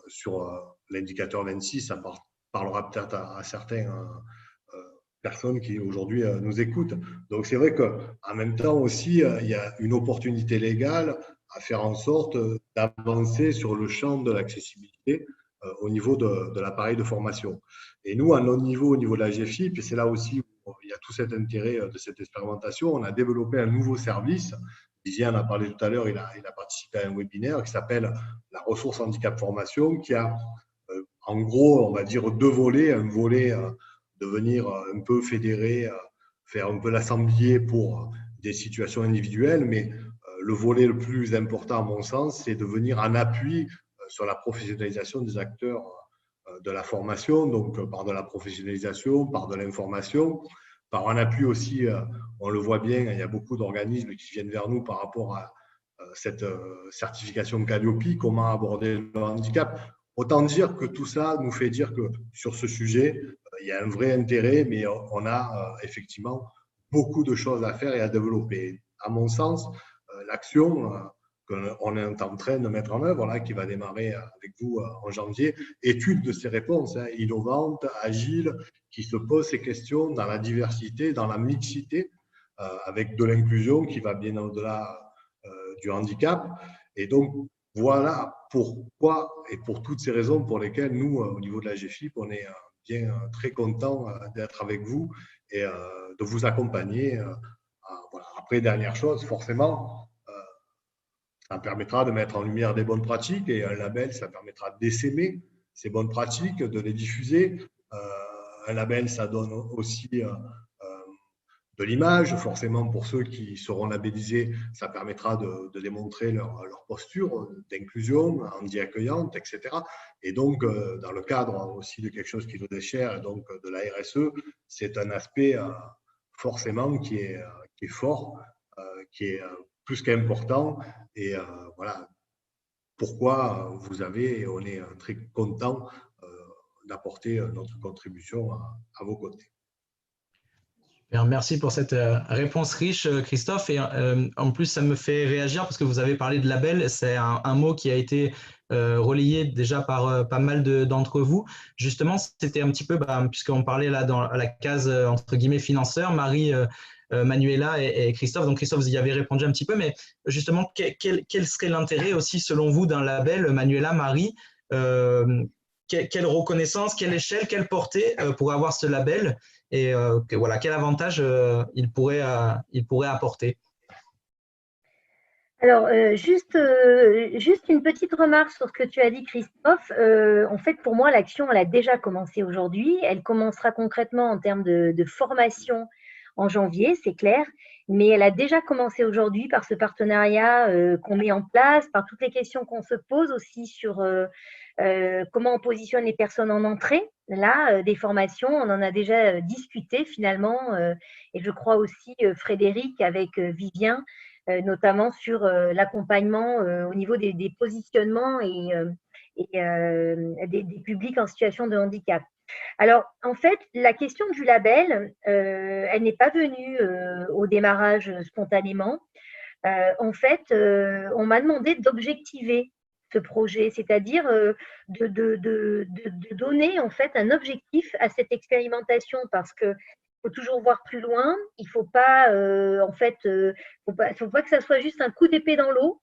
sur l'indicateur 26, ça parlera peut-être à certaines personnes qui aujourd'hui nous écoutent. Donc c'est vrai qu'en même temps aussi, il y a une opportunité légale à faire en sorte d'avancer sur le champ de l'accessibilité au niveau de l'appareil de formation. Et nous, à notre niveau, au niveau de la GFIP, et c'est là aussi où il y a tout cet intérêt de cette expérimentation, on a développé un nouveau service. Didier en a parlé tout à l'heure, il a participé à un webinaire qui s'appelle la ressource handicap formation, qui a en gros, on va dire, 2 volets. Un volet de venir un peu fédérer, faire un peu l'assemblier pour des situations individuelles, mais le volet le plus important, à mon sens, c'est de venir en appui sur la professionnalisation des acteurs de la formation, donc par de la professionnalisation, par de l'information, par un appui aussi, on le voit bien, il y a beaucoup d'organismes qui viennent vers nous par rapport à cette certification Calliope, comment aborder le handicap. Autant dire que tout ça nous fait dire que sur ce sujet, il y a un vrai intérêt, mais on a effectivement beaucoup de choses à faire et à développer. À mon sens, l'action qu'on est en train de mettre en œuvre, là, qui va démarrer avec vous en janvier, est une de ces réponses innovantes, agiles, qui se posent ces questions dans la diversité, dans la mixité, avec de l'inclusion qui va bien au-delà du handicap. Et donc, voilà pourquoi et pour toutes ces raisons pour lesquelles nous, au niveau de la GFIP, on est bien très content d'être avec vous et de vous accompagner. Voilà. Après, dernière chose, forcément, ça permettra de mettre en lumière des bonnes pratiques et un label, ça permettra d'essaimer ces bonnes pratiques, de les diffuser. Un label, ça donne aussi de l'image, forcément pour ceux qui seront labellisés, ça permettra de démontrer leur posture d'inclusion, handi-accueillante, etc. Et donc, dans le cadre aussi de quelque chose qui nous est cher, et donc de la RSE, c'est un aspect forcément qui est fort, qui est plus qu'important. Et voilà pourquoi vous avez, et on est très content d'apporter notre contribution à vos côtés. Merci pour cette réponse riche, Christophe. Et en plus, ça me fait réagir parce que vous avez parlé de label. C'est un mot qui a été relayé déjà par pas mal d'entre vous. Justement, c'était un petit peu, puisqu'on parlait là dans la case entre guillemets financeur, Marie, Manuela et Christophe. Donc Christophe, vous y avez répondu un petit peu, mais justement, quel serait l'intérêt aussi selon vous d'un label, Manuela, Marie, quelle reconnaissance, quelle échelle, quelle portée pour avoir ce label? Et voilà, quel avantage il pourrait apporter? Alors, juste une petite remarque sur ce que tu as dit, Christophe. En fait, pour moi, l'action, elle a déjà commencé aujourd'hui. Elle commencera concrètement en termes de formation en janvier, c'est clair. Mais elle a déjà commencé aujourd'hui par ce partenariat qu'on met en place, par toutes les questions qu'on se pose aussi sur comment on positionne les personnes en entrée. Là, des formations, on en a déjà discuté finalement, et je crois aussi Frédéric avec Vivien, notamment sur l'accompagnement au niveau des positionnements et des publics en situation de handicap. Alors, en fait, la question du label, elle n'est pas venue au démarrage spontanément. En fait, on m'a demandé d'objectiver ce projet, c'est-à-dire de donner en fait un objectif à cette expérimentation, parce que faut toujours voir plus loin. Il faut pas faut pas que ça soit juste un coup d'épée dans l'eau.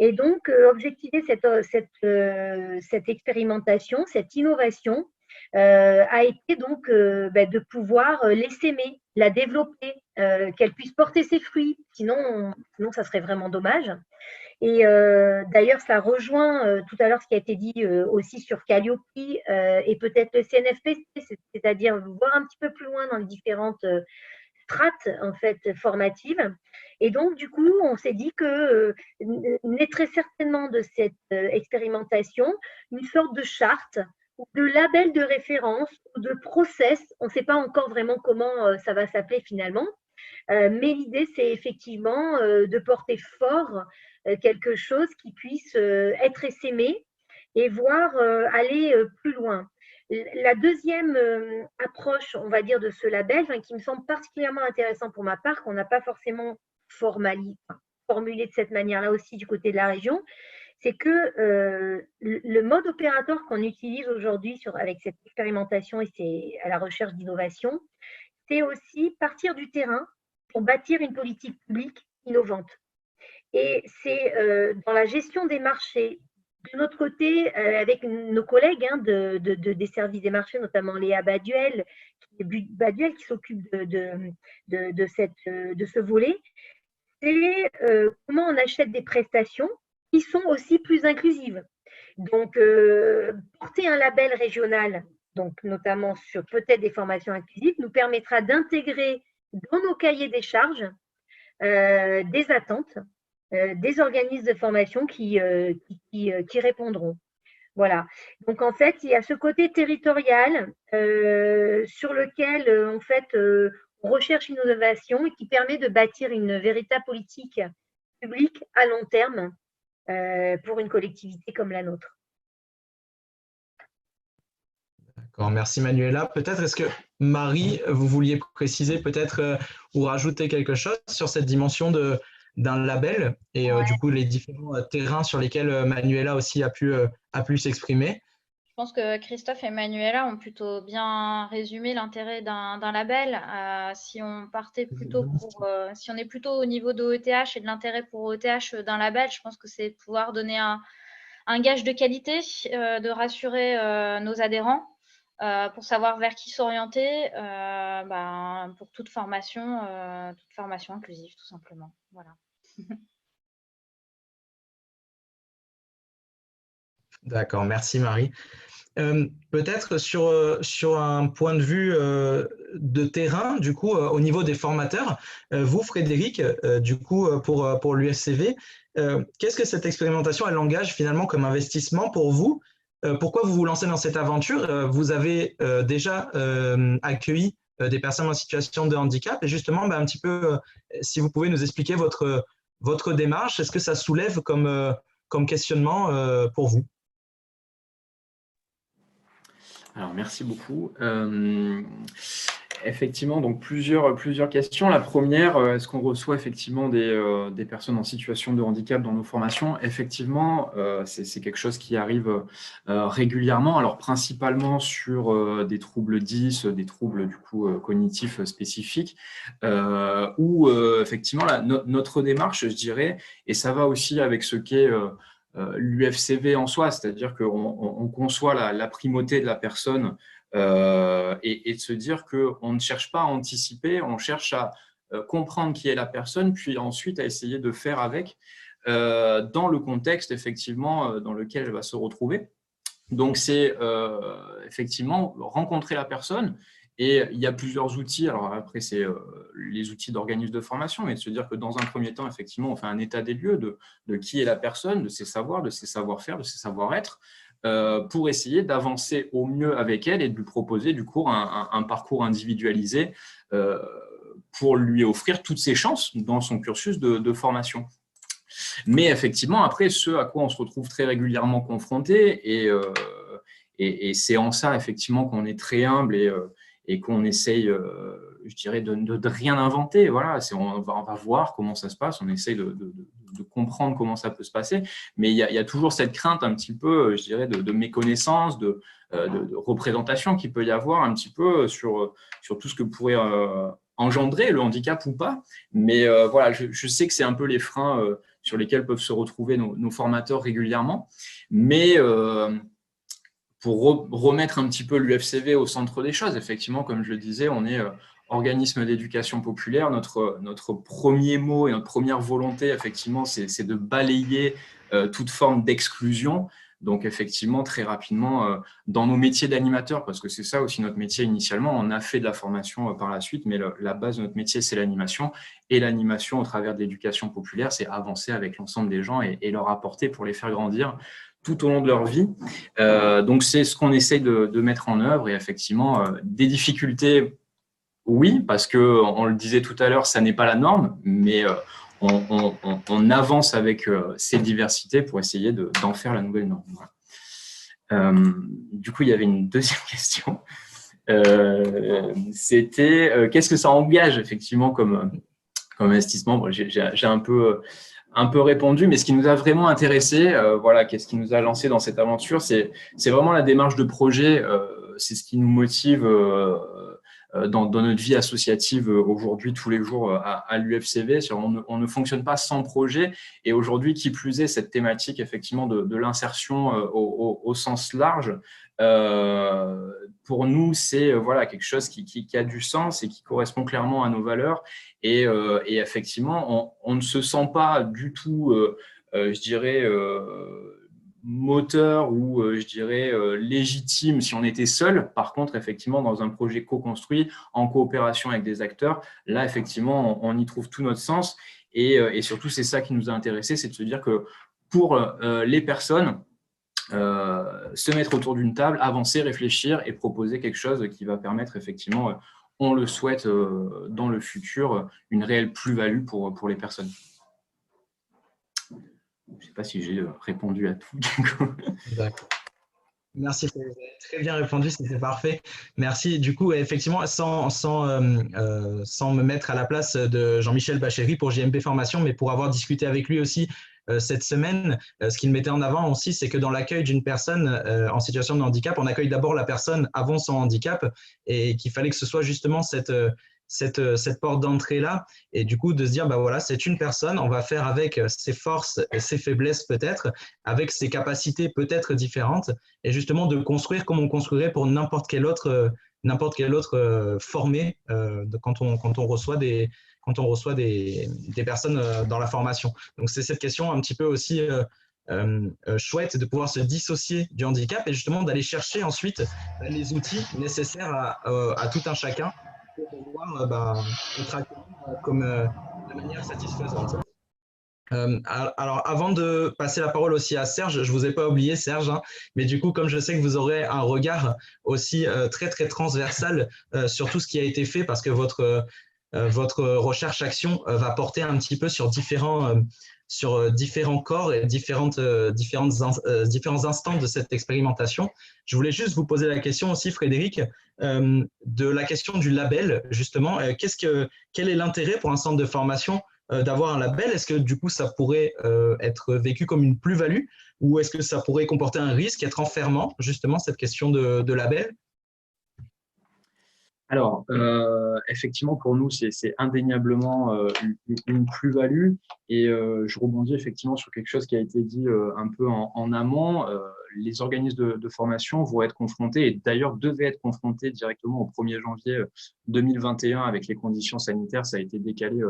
Et donc objectiver cette expérimentation, cette innovation a été donc de pouvoir l'essaimer, la développer, qu'elle puisse porter ses fruits. Sinon ça serait vraiment dommage. Et d'ailleurs, ça rejoint tout à l'heure ce qui a été dit aussi sur Calliope et peut-être le CNFPC, c'est-à-dire voir un petit peu plus loin dans les différentes strates en fait formatives. Et donc, du coup, on s'est dit que naîtrait certainement de cette expérimentation une sorte de charte ou de label de référence ou de process. On ne sait pas encore vraiment comment ça va s'appeler finalement. Mais l'idée, c'est effectivement de porter fort quelque chose qui puisse être essaimé et voir aller plus loin. La deuxième approche, on va dire, de ce label, qui me semble particulièrement intéressant pour ma part, qu'on n'a pas forcément formulé de cette manière-là aussi du côté de la région, c'est que le mode opératoire qu'on utilise aujourd'hui avec cette expérimentation et c'est à la recherche d'innovation, c'est aussi partir du terrain pour bâtir une politique publique innovante. Et c'est dans la gestion des marchés, de notre côté, avec nos collègues des services des marchés, notamment Léa Baduel qui s'occupe de ce volet, c'est comment on achète des prestations qui sont aussi plus inclusives. Donc, porter un label régional, donc notamment sur peut-être des formations inclusives, nous permettra d'intégrer dans nos cahiers des charges des attentes des organismes de formation qui répondront. Voilà. Donc, en fait, il y a ce côté territorial sur lequel, en fait, on recherche une innovation et qui permet de bâtir une véritable politique publique à long terme pour une collectivité comme la nôtre. D'accord, merci Manuela. Peut-être est-ce que Marie, vous vouliez préciser peut-être ou rajouter quelque chose sur cette dimension d'un label et du coup les différents terrains sur lesquels Manuela aussi a pu s'exprimer. Je pense que Christophe et Manuela ont plutôt bien résumé l'intérêt d'un label. Si on partait plutôt si on est plutôt au niveau de OETH et de l'intérêt pour OETH d'un label, je pense que c'est de pouvoir donner un gage de qualité, de rassurer nos adhérents pour savoir vers qui s'orienter pour toute formation inclusive, tout simplement. Voilà. D'accord, merci Marie. Peut-être sur un point de vue de terrain, du coup, au niveau des formateurs, vous, Frédéric, du coup, pour l'UFCV, qu'est-ce que cette expérimentation, elle engage finalement comme investissement pour vous? Pourquoi vous vous lancez dans cette aventure? Vous avez déjà accueilli des personnes en situation de handicap et justement, un petit peu, si vous pouvez nous expliquer votre démarche, est-ce que ça soulève comme questionnement pour vous? Alors, merci beaucoup. Effectivement, donc plusieurs questions. La première, est-ce qu'on reçoit effectivement des personnes en situation de handicap dans nos formations? Effectivement, c'est quelque chose qui arrive régulièrement, alors principalement sur des troubles 10, des troubles du coup cognitifs spécifiques, où effectivement notre démarche, je dirais, et ça va aussi avec ce qu'est l'UFCV en soi, c'est-à-dire qu'on conçoit la primauté de la personne et de se dire qu'on ne cherche pas à anticiper, on cherche à comprendre qui est la personne, puis ensuite à essayer de faire avec dans le contexte effectivement dans lequel elle va se retrouver. Donc c'est effectivement rencontrer la personne. Et il y a plusieurs outils. Alors après, c'est les outils d'organismes de formation, mais de se dire que dans un premier temps, effectivement, on fait un état des lieux de qui est la personne, de ses savoirs, de ses savoir-faire, de ses savoir-être, pour essayer d'avancer au mieux avec elle et de lui proposer du coup un parcours individualisé pour lui offrir toutes ses chances dans son cursus de formation. Mais effectivement, après, ce à quoi on se retrouve très régulièrement confronté, et c'est en ça, effectivement, qu'on est très humble et qu'on essaye, je dirais, de rien inventer. Voilà, on va voir comment ça se passe, on essaye de comprendre comment ça peut se passer, mais il y a toujours cette crainte un petit peu, je dirais, de méconnaissance, de représentation qu'il peut y avoir un petit peu sur tout ce que pourrait engendrer le handicap ou pas. Mais voilà, je sais que c'est un peu les freins sur lesquels peuvent se retrouver nos formateurs régulièrement, mais pour remettre un petit peu l'UFCV au centre des choses, effectivement, comme je le disais, on est organisme d'éducation populaire. Notre premier mot et notre première volonté, effectivement, c'est de balayer toute forme d'exclusion. Donc, effectivement, très rapidement, dans nos métiers d'animateur, parce que c'est ça aussi notre métier initialement, on a fait de la formation par la suite, mais la base de notre métier, c'est l'animation. Et l'animation, au travers de l'éducation populaire, c'est avancer avec l'ensemble des gens et leur apporter pour les faire grandir tout au long de leur vie. Donc, c'est ce qu'on essaye de mettre en œuvre. Et effectivement, des difficultés, oui, parce qu'on le disait tout à l'heure, ça n'est pas la norme, mais on avance avec ces diversités pour essayer d'en faire la nouvelle norme. Voilà. Du coup, il y avait une deuxième question. C'était qu'est-ce que ça engage effectivement comme investissement? Bon, j'ai un peu répondu, mais ce qui nous a vraiment intéressé, voilà, qu'est-ce qui nous a lancé dans cette aventure, c'est vraiment la démarche de projet, c'est ce qui nous motive dans notre vie associative aujourd'hui, tous les jours à l'UFCV. On ne fonctionne pas sans projet, et aujourd'hui, qui plus est, cette thématique effectivement de l'insertion au sens large, pour nous, c'est voilà, quelque chose qui a du sens et qui correspond clairement à nos valeurs. Et effectivement, on ne se sent pas du tout, je dirais, moteur ou, je dirais, légitime si on était seul. Par contre, effectivement, dans un projet co-construit, en coopération avec des acteurs, là, effectivement, on y trouve tout notre sens. Et surtout, c'est ça qui nous a intéressés, c'est de se dire que pour les personnes, se mettre autour d'une table, avancer, réfléchir et proposer quelque chose qui va permettre effectivement, on le souhaite dans le futur, une réelle plus-value pour les personnes. Je ne sais pas si j'ai répondu à tout. D'accord. Merci, vous avez très bien répondu, c'était parfait. Merci. Du coup, effectivement, sans me mettre à la place de Jean-Michel Bachéry pour JMP Formation, mais pour avoir discuté avec lui aussi cette semaine, ce qu'il mettait en avant aussi, c'est que dans l'accueil d'une personne en situation de handicap, on accueille d'abord la personne avant son handicap et qu'il fallait que ce soit justement cette porte d'entrée-là, et du coup de se dire, bah voilà, c'est une personne, on va faire avec ses forces et ses faiblesses peut-être, avec ses capacités peut-être différentes, et justement de construire comme on construirait pour n'importe quel autre formé quand on reçoit des personnes dans la formation. Donc c'est cette question un petit peu aussi chouette de pouvoir se dissocier du handicap et justement d'aller chercher ensuite les outils nécessaires à tout un chacun pour pouvoir être accueilli de manière satisfaisante. Alors, avant de passer la parole aussi à Serge, je ne vous ai pas oublié, Serge, hein, mais du coup, comme je sais que vous aurez un regard aussi très, très transversal sur tout ce qui a été fait, parce que votre recherche-action va porter un petit peu sur différents corps et différents instants de cette expérimentation. Je voulais juste vous poser la question aussi, Frédéric, de la question du label, justement. Quel est l'intérêt pour un centre de formation d'avoir un label? Est-ce que du coup, ça pourrait être vécu comme une plus-value ou est-ce que ça pourrait comporter un risque, être enfermant, justement, cette question de label? Alors, effectivement, pour nous, c'est indéniablement une plus-value. Et je rebondis effectivement sur quelque chose qui a été dit un peu en amont. Les organismes de formation vont être confrontés, et d'ailleurs devaient être confrontés directement au 1er janvier 2021 avec les conditions sanitaires. Ça a été décalé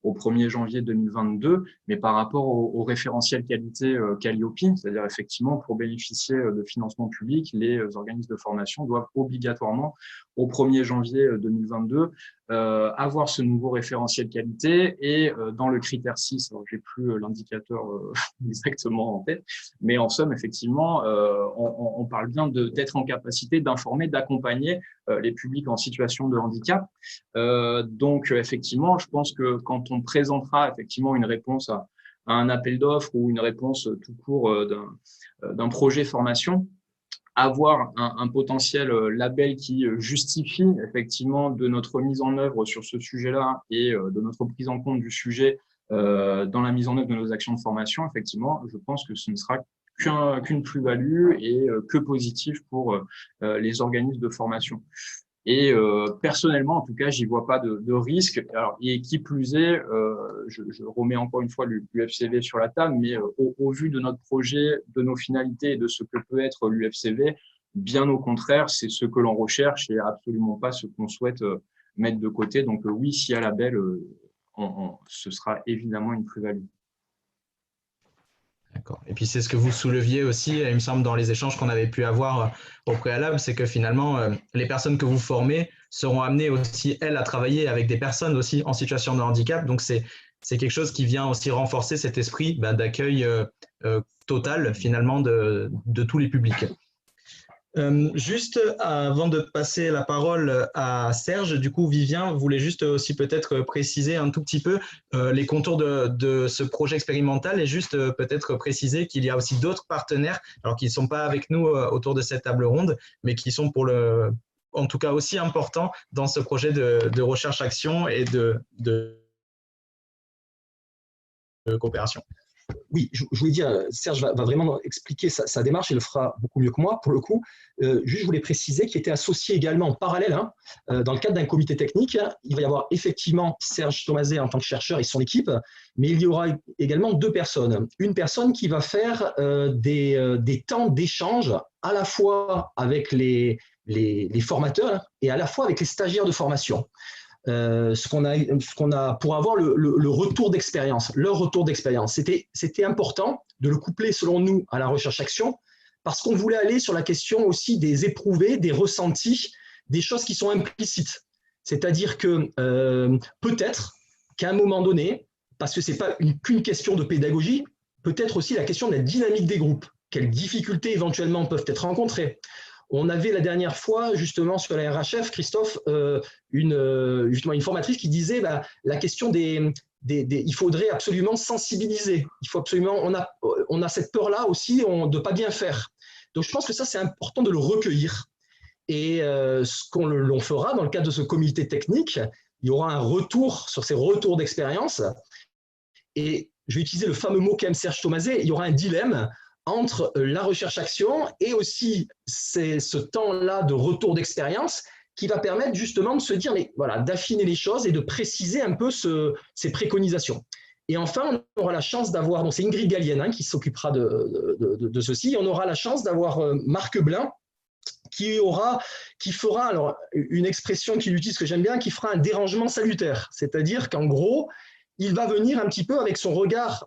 au 1er janvier 2022, mais par rapport au référentiel qualité Calliope, c'est-à-dire effectivement pour bénéficier de financement public, les organismes de formation doivent obligatoirement au 1er janvier 2022 avoir ce nouveau référentiel qualité et dans le critère 6, alors j'ai plus l'indicateur exactement en tête, mais en somme effectivement on parle bien d'être en capacité d'informer, d'accompagner les publics en situation de handicap. Donc effectivement, je pense que quand on présentera effectivement une réponse à un appel d'offres ou une réponse tout court d'un projet formation, avoir un potentiel label qui justifie effectivement de notre mise en œuvre sur ce sujet-là et de notre prise en compte du sujet dans la mise en œuvre de nos actions de formation, effectivement, je pense que ce ne sera qu'une plus-value et que positif pour les organismes de formation. Et personnellement, en tout cas, j'y vois pas de risque. Alors, et qui plus est, je remets encore une fois l'UFCV sur la table, mais au vu de notre projet, de nos finalités et de ce que peut être l'UFCV, bien au contraire, c'est ce que l'on recherche et absolument pas ce qu'on souhaite mettre de côté. Donc oui, s'il y a label, ce sera évidemment une plus-value. D'accord. Et puis c'est ce que vous souleviez aussi, il me semble, dans les échanges qu'on avait pu avoir au préalable, c'est que finalement, les personnes que vous formez seront amenées aussi, elles, à travailler avec des personnes aussi en situation de handicap. Donc c'est quelque chose qui vient aussi renforcer cet esprit d'accueil total, finalement, de tous les publics. Juste avant de passer la parole à Serge, du coup Vivien voulait juste aussi peut-être préciser un tout petit peu les contours de ce projet expérimental et juste peut-être préciser qu'il y a aussi d'autres partenaires, alors qui ne sont pas avec nous autour de cette table ronde, mais qui sont en tout cas aussi importants dans ce projet de recherche-action et de coopération. Oui, je voulais dire, Serge va vraiment expliquer sa démarche, il le fera beaucoup mieux que moi pour le coup. Juste, je voulais préciser qu'il était associé également en parallèle, dans le cadre d'un comité technique. Il va y avoir effectivement Serge Thomaset en tant que chercheur et son équipe, mais il y aura également 2 personnes. Une personne qui va faire des temps d'échange à la fois avec les formateurs et à la fois avec les stagiaires de formation. ce qu'on a pour avoir le retour d'expérience, leur retour d'expérience. C'était important de le coupler, selon nous, à la recherche-action, parce qu'on voulait aller sur la question aussi des éprouvés, des ressentis, des choses qui sont implicites. C'est-à-dire que peut-être qu'à un moment donné, parce que ce n'est pas qu'une question de pédagogie, peut-être aussi la question de la dynamique des groupes. Quelles difficultés éventuellement peuvent être rencontrées? On avait la dernière fois, justement, sur la RHF, Christophe, justement une formatrice qui disait la question il faudrait absolument sensibiliser. Il faut absolument, on a cette peur-là aussi de ne pas bien faire. Donc, je pense que ça, c'est important de le recueillir. Et ce qu'on fera dans le cadre de ce comité technique, il y aura un retour sur ces retours d'expérience. Et je vais utiliser le fameux mot qu'aime Serge Thomaset, il y aura un dilemme entre la recherche-action et aussi ce temps-là de retour d'expérience qui va permettre justement de se dire, mais voilà, d'affiner les choses et de préciser un peu ces préconisations. Et enfin, on aura la chance d'avoir, donc c'est Ingrid Gallienne qui s'occupera de ceci, on aura la chance d'avoir Marc Blin qui fera, alors une expression qu'il utilise que j'aime bien, qui fera un dérangement salutaire. C'est-à-dire qu'en gros, il va venir un petit peu avec son regard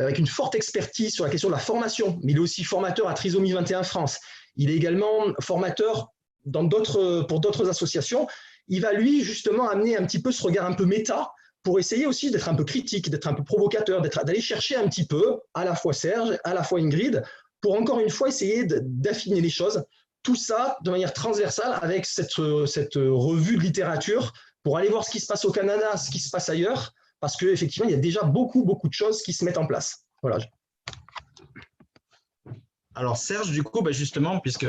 avec une forte expertise sur la question de la formation, mais il est aussi formateur à Trisomie 21 France. Il est également formateur pour d'autres associations. Il va, lui, justement, amener un petit peu ce regard un peu méta pour essayer aussi d'être un peu critique, d'être un peu provocateur, d'aller chercher un petit peu, à la fois Serge, à la fois Ingrid, pour encore une fois essayer d'affiner les choses. Tout ça de manière transversale avec cette revue de littérature pour aller voir ce qui se passe au Canada, ce qui se passe ailleurs, parce qu'effectivement, il y a déjà beaucoup de choses qui se mettent en place. Voilà. Alors Serge, du coup, justement, puisque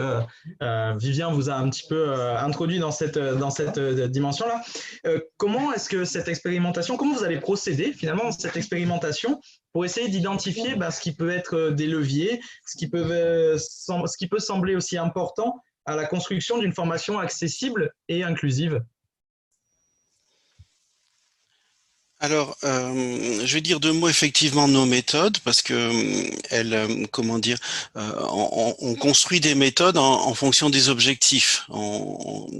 Vivien vous a un petit peu introduit dans cette dimension-là, comment est-ce que cette expérimentation, comment vous allez procéder finalement dans cette expérimentation pour essayer d'identifier ce qui peut être des leviers, ce qui peut sembler aussi important à la construction d'une formation accessible et inclusive? Alors, je vais dire deux mots effectivement de nos méthodes parce que comment dire, on construit des méthodes en fonction des objectifs.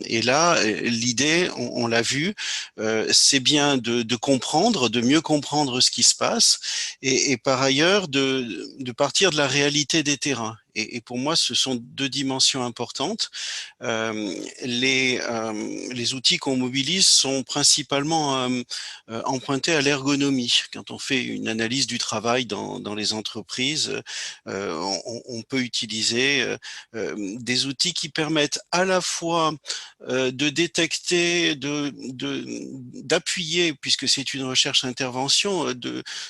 Et là, l'idée, on l'a vu, c'est bien de comprendre, de mieux comprendre ce qui se passe, et par ailleurs de partir de la réalité des terrains. Et pour moi, ce sont deux dimensions importantes. Les outils qu'on mobilise sont principalement empruntés à l'ergonomie. Quand on fait une analyse du travail dans les entreprises, on peut utiliser des outils qui permettent à la fois de détecter, d'appuyer, puisque c'est une recherche-intervention,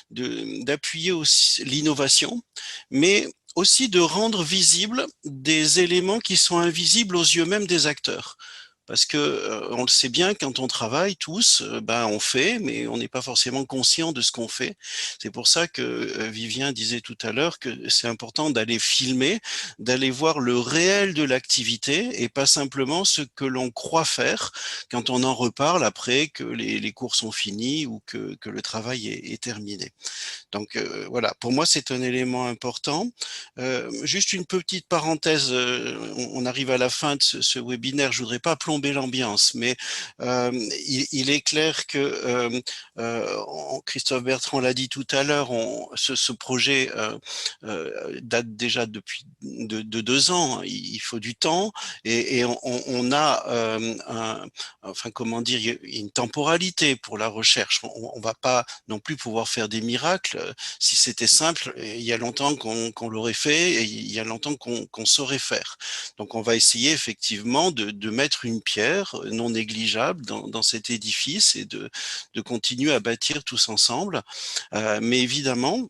d'appuyer aussi l'innovation, mais aussi de rendre visibles des éléments qui sont invisibles aux yeux même des acteurs. Parce que on le sait bien, quand on travaille tous, on fait, mais on n'est pas forcément conscient de ce qu'on fait. C'est pour ça que Vivien disait tout à l'heure que c'est important d'aller filmer, d'aller voir le réel de l'activité et pas simplement ce que l'on croit faire quand on en reparle après que les cours sont finis ou que le travail est terminé. Donc voilà, pour moi c'est un élément important. Juste une petite parenthèse, on arrive à la fin de ce webinaire, je voudrais pas plomber l'ambiance, mais il est clair que Christophe Bertrand l'a dit tout à l'heure, ce projet date déjà depuis de 2 ans. Il faut du temps et on a enfin comment dire, une temporalité pour la recherche. On va pas non plus pouvoir faire des miracles. Si c'était simple, il y a longtemps qu'on l'aurait fait et il y a longtemps qu'on saurait faire. Donc on va essayer effectivement de mettre une pierre non négligeable dans cet édifice et de continuer à bâtir tous ensemble. Mais évidemment,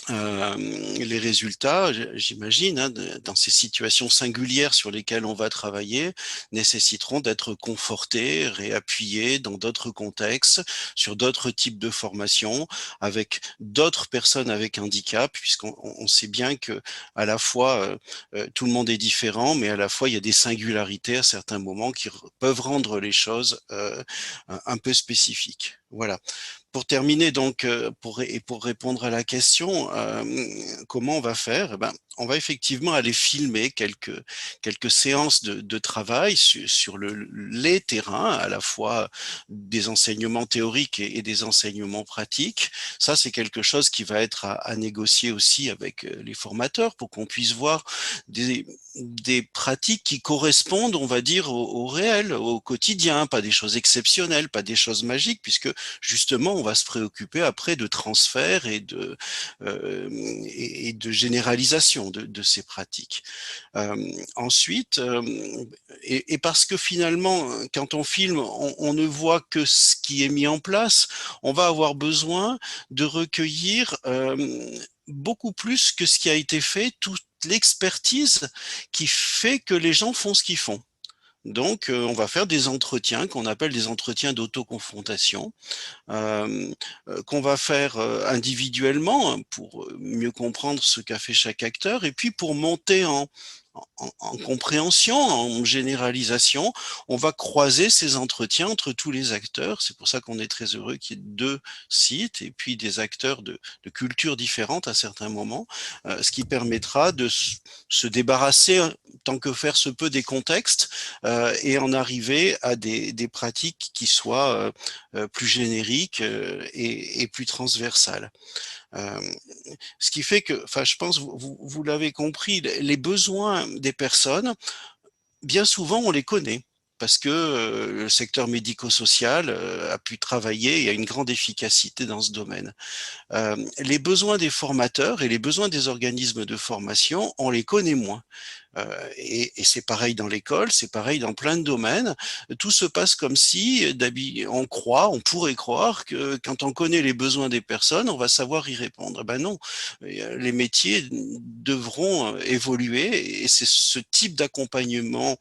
les résultats, j'imagine, dans ces situations singulières sur lesquelles on va travailler, nécessiteront d'être confortés, réappuyés dans d'autres contextes, sur d'autres types de formations, avec d'autres personnes avec handicap, puisqu'on sait bien que à la fois tout le monde est différent, mais à la fois il y a des singularités à certains moments qui peuvent rendre les choses un peu spécifiques. Voilà. Pour terminer, donc, pour répondre à la question, comment on va faire? On va effectivement aller filmer quelques séances de travail sur les terrains, à la fois des enseignements théoriques et des enseignements pratiques. Ça, c'est quelque chose qui va être à négocier aussi avec les formateurs pour qu'on puisse voir des pratiques qui correspondent, on va dire, au réel, au quotidien, pas des choses exceptionnelles, pas des choses magiques, puisque justement, on va se préoccuper après de transfert et de généralisation de ces pratiques. Ensuite, et parce que finalement, quand on filme, on ne voit que ce qui est mis en place, on va avoir besoin de recueillir beaucoup plus que ce qui a été fait, toute l'expertise qui fait que les gens font ce qu'ils font. Donc, on va faire des entretiens qu'on appelle des entretiens d'autoconfrontation, qu'on va faire individuellement pour mieux comprendre ce qu'a fait chaque acteur, et puis pour monter en compréhension, en généralisation, on va croiser ces entretiens entre tous les acteurs. C'est pour ça qu'on est très heureux qu'il y ait 2 sites et puis des acteurs de cultures différentes à certains moments, ce qui permettra de se débarrasser, tant que faire se peut, des contextes et en arriver à des pratiques qui soient plus génériques et plus transversales. Ce qui fait que, enfin, je pense, vous l'avez compris, les besoins des personnes, bien souvent, on les connaît parce que le secteur médico-social a pu travailler et a une grande efficacité dans ce domaine. Les besoins des formateurs et les besoins des organismes de formation, on les connaît moins. Et c'est pareil dans l'école, c'est pareil dans plein de domaines. Tout se passe comme si on pourrait croire que quand on connaît les besoins des personnes, on va savoir y répondre. Ben non, les métiers devront évoluer et c'est ce type d'accompagnement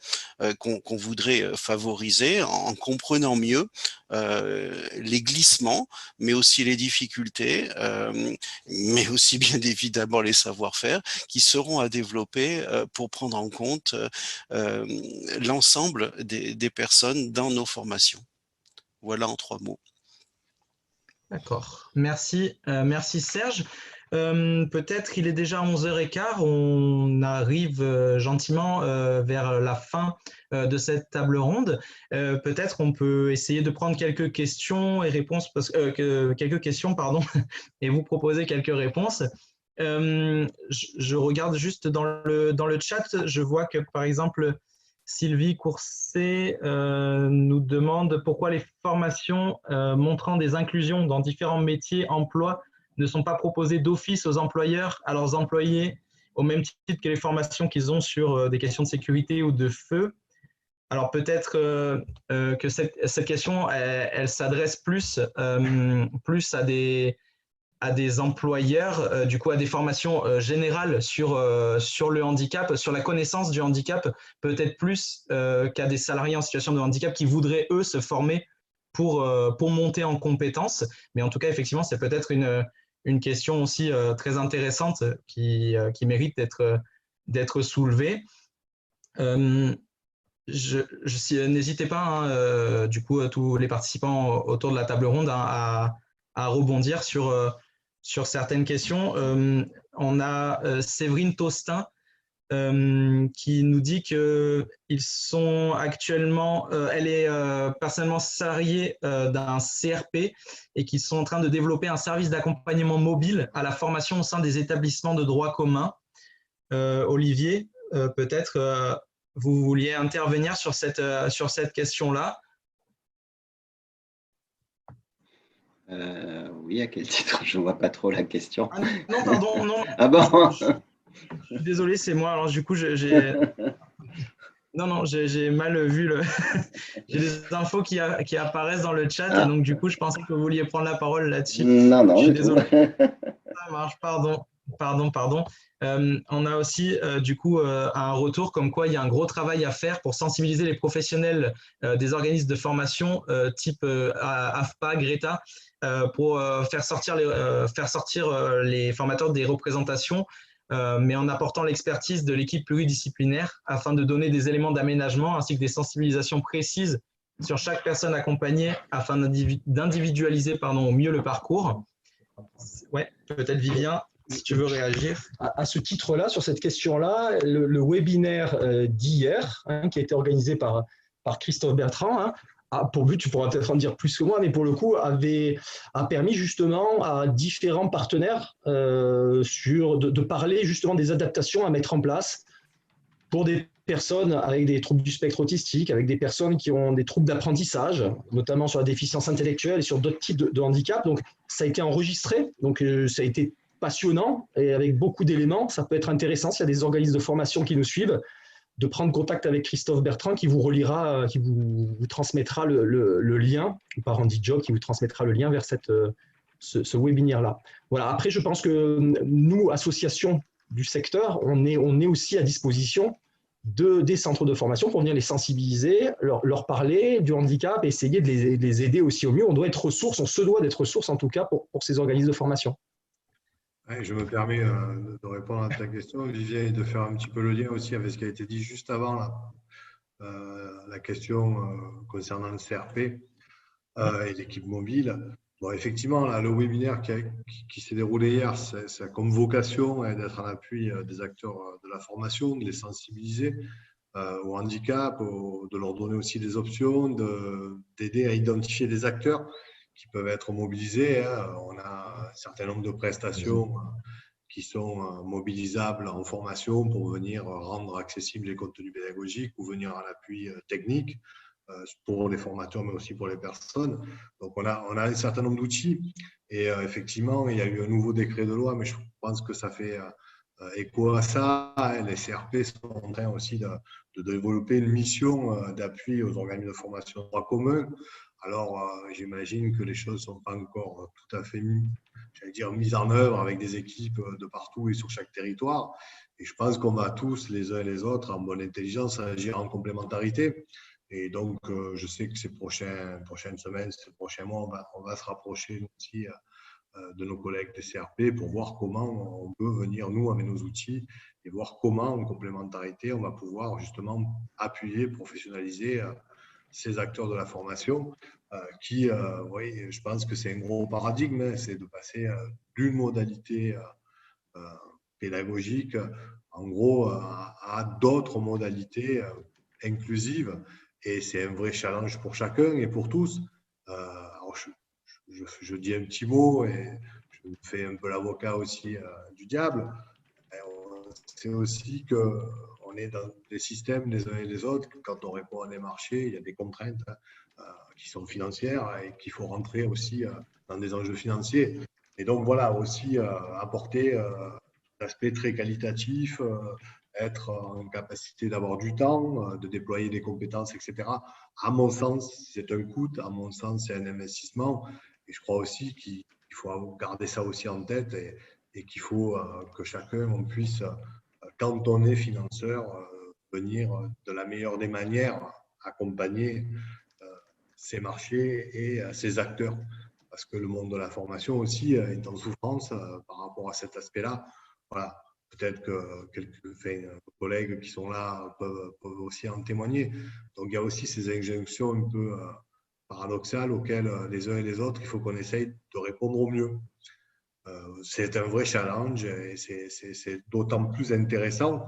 qu'on voudrait favoriser en comprenant mieux les glissements, mais aussi les difficultés, mais aussi bien évidemment les savoir-faire qui seront à développer pour prendre en compte l'ensemble des personnes dans nos formations. Voilà en 3 mots. D'accord. Merci, merci Serge. Peut-être il est déjà 11h15, on arrive gentiment vers la fin de cette table ronde. Peut-être on peut essayer de prendre quelques questions et réponses, quelques questions, pardon, et vous proposer quelques réponses. Je regarde juste dans le chat, je vois que par exemple Sylvie Courset nous demande pourquoi les formations montrant des inclusions dans différents métiers, emplois ne sont pas proposées d'office aux employeurs, à leurs employés, au même titre que les formations qu'ils ont sur des questions de sécurité ou de feu. Alors peut-être que cette question, elle s'adresse plus à des employeurs, du coup à des formations générales sur le handicap, sur la connaissance du handicap, peut-être plus qu'à des salariés en situation de handicap qui voudraient, eux, se former pour monter en compétences. Mais en tout cas, effectivement, c'est peut-être une question aussi très intéressante qui mérite d'être soulevée. N'hésitez pas, hein, du coup, tous les participants autour de la table ronde à rebondir sur certaines questions. On a Séverine Tostin qui nous dit qu'ils sont actuellement, elle est personnellement salariée d'un CRP et qu'ils sont en train de développer un service d'accompagnement mobile à la formation au sein des établissements de droit commun. Olivier, peut-être vous vouliez intervenir sur cette question-là. Oui, à quel titre? Je ne vois pas trop la question. Ah, non, pardon, non. Ah bon? Je suis désolé, c'est moi. Alors du coup, j'ai mal vu j'ai des infos qui apparaissent dans le chat et donc du coup, je pensais que vous vouliez prendre la parole là-dessus. Non, je suis désolé. Ça marche, pardon. On a aussi du coup un retour comme quoi il y a un gros travail à faire pour sensibiliser les professionnels des organismes de formation type AFPA, Greta, pour faire sortir les formateurs des représentations, mais en apportant l'expertise de l'équipe pluridisciplinaire afin de donner des éléments d'aménagement ainsi que des sensibilisations précises sur chaque personne accompagnée afin d'individualiser au mieux le parcours. Ouais, peut-être Vivien, si tu veux réagir. À ce titre-là, sur cette question-là, le webinaire d'hier, qui a été organisé par Christophe Bertrand, pour but, tu pourras peut-être en dire plus que moi, mais pour le coup, a permis justement à différents partenaires de parler justement des adaptations à mettre en place pour des personnes avec des troubles du spectre autistique, avec des personnes qui ont des troubles d'apprentissage, notamment sur la déficience intellectuelle et sur d'autres types de handicap. Donc, ça a été enregistré, donc ça a été passionnant et avec beaucoup d'éléments. Ça peut être intéressant s'il y a des organismes de formation qui nous suivent, de prendre contact avec Christophe Bertrand qui vous reliera, qui vous transmettra le lien, ou par Andy Job qui vous transmettra le lien vers ce webinaire-là. Voilà. Après, je pense que nous, associations du secteur, on est aussi à disposition des centres de formation pour venir les sensibiliser, leur parler du handicap et essayer de les aider aussi au mieux. On doit être ressource, on se doit d'être ressource en tout cas pour ces organismes de formation. Je me permets de répondre à ta question, Vivien, et de faire un petit peu le lien aussi avec ce qui a été dit juste avant, la question concernant le CRP et l'équipe mobile. Bon, effectivement, là, le webinaire qui s'est déroulé hier, ça a comme vocation d'être en appui des acteurs de la formation, de les sensibiliser au handicap, de leur donner aussi des options, d'aider à identifier des acteurs qui peuvent être mobilisés. On a un certain nombre de prestations qui sont mobilisables en formation pour venir rendre accessibles les contenus pédagogiques ou venir en appui technique pour les formateurs, mais aussi pour les personnes. Donc, on a un certain nombre d'outils. Et effectivement, il y a eu un nouveau décret de loi, mais je pense que ça fait écho à ça. Les CRP sont en train aussi de développer une mission d'appui aux organismes de formation de droit commun. Alors, j'imagine que les choses ne sont pas encore tout à fait mises en œuvre avec des équipes de partout et sur chaque territoire. Et je pense qu'on va tous, les uns et les autres, en bonne intelligence, agir en complémentarité. Et donc, je sais que ces prochaines semaines, ces prochains mois, on va se rapprocher aussi de nos collègues des CRP pour voir comment on peut venir, nous, avec nos outils, et voir comment, en complémentarité, on va pouvoir justement appuyer, professionnaliser ces acteurs de la formation qui, oui, je pense que c'est un gros paradigme, c'est de passer d'une modalité pédagogique, en gros, à d'autres modalités inclusives. Et c'est un vrai challenge pour chacun et pour tous. Alors je dis un petit mot et je me fais un peu l'avocat aussi du diable. C'est aussi qu'on est dans des systèmes les uns et les autres. Quand on répond à des marchés, il y a des contraintes qui sont financières et qu'il faut rentrer aussi dans des enjeux financiers. Et donc voilà, aussi apporter l'aspect très qualitatif, être en capacité d'avoir du temps, de déployer des compétences, etc. À mon sens, c'est un coût, à mon sens, c'est un investissement. Et je crois aussi qu'il faut garder ça aussi en tête et qu'il faut que chacun, on puisse, quand on est financeur, venir de la meilleure des manières accompagner ces marchés et ces acteurs. Parce que le monde de la formation aussi est en souffrance par rapport à cet aspect-là. Voilà. Peut-être que quelques collègues qui sont là peuvent aussi en témoigner. Donc, il y a aussi ces injonctions un peu paradoxales auxquelles les uns et les autres, il faut qu'on essaye de répondre au mieux. C'est un vrai challenge et c'est d'autant plus intéressant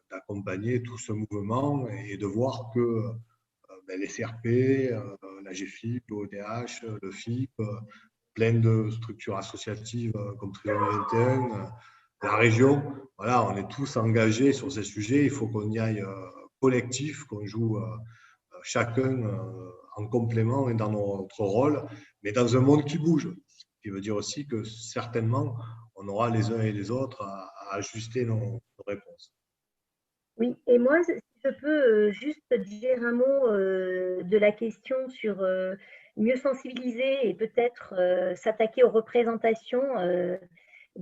d'accompagner tout ce mouvement et de voir que les CRP, la GFIP, l'ODH, le FIP, plein de structures associatives comme Trisomie 21, la région, voilà, on est tous engagés sur ces sujets. Il faut qu'on y aille collectif, qu'on joue chacun en complément et dans notre rôle, mais dans un monde qui bouge. Ce qui veut dire aussi que certainement, on aura les uns et les autres à ajuster nos réponses. Oui, et moi, si je peux juste dire un mot de la question sur mieux sensibiliser et peut-être s'attaquer aux représentations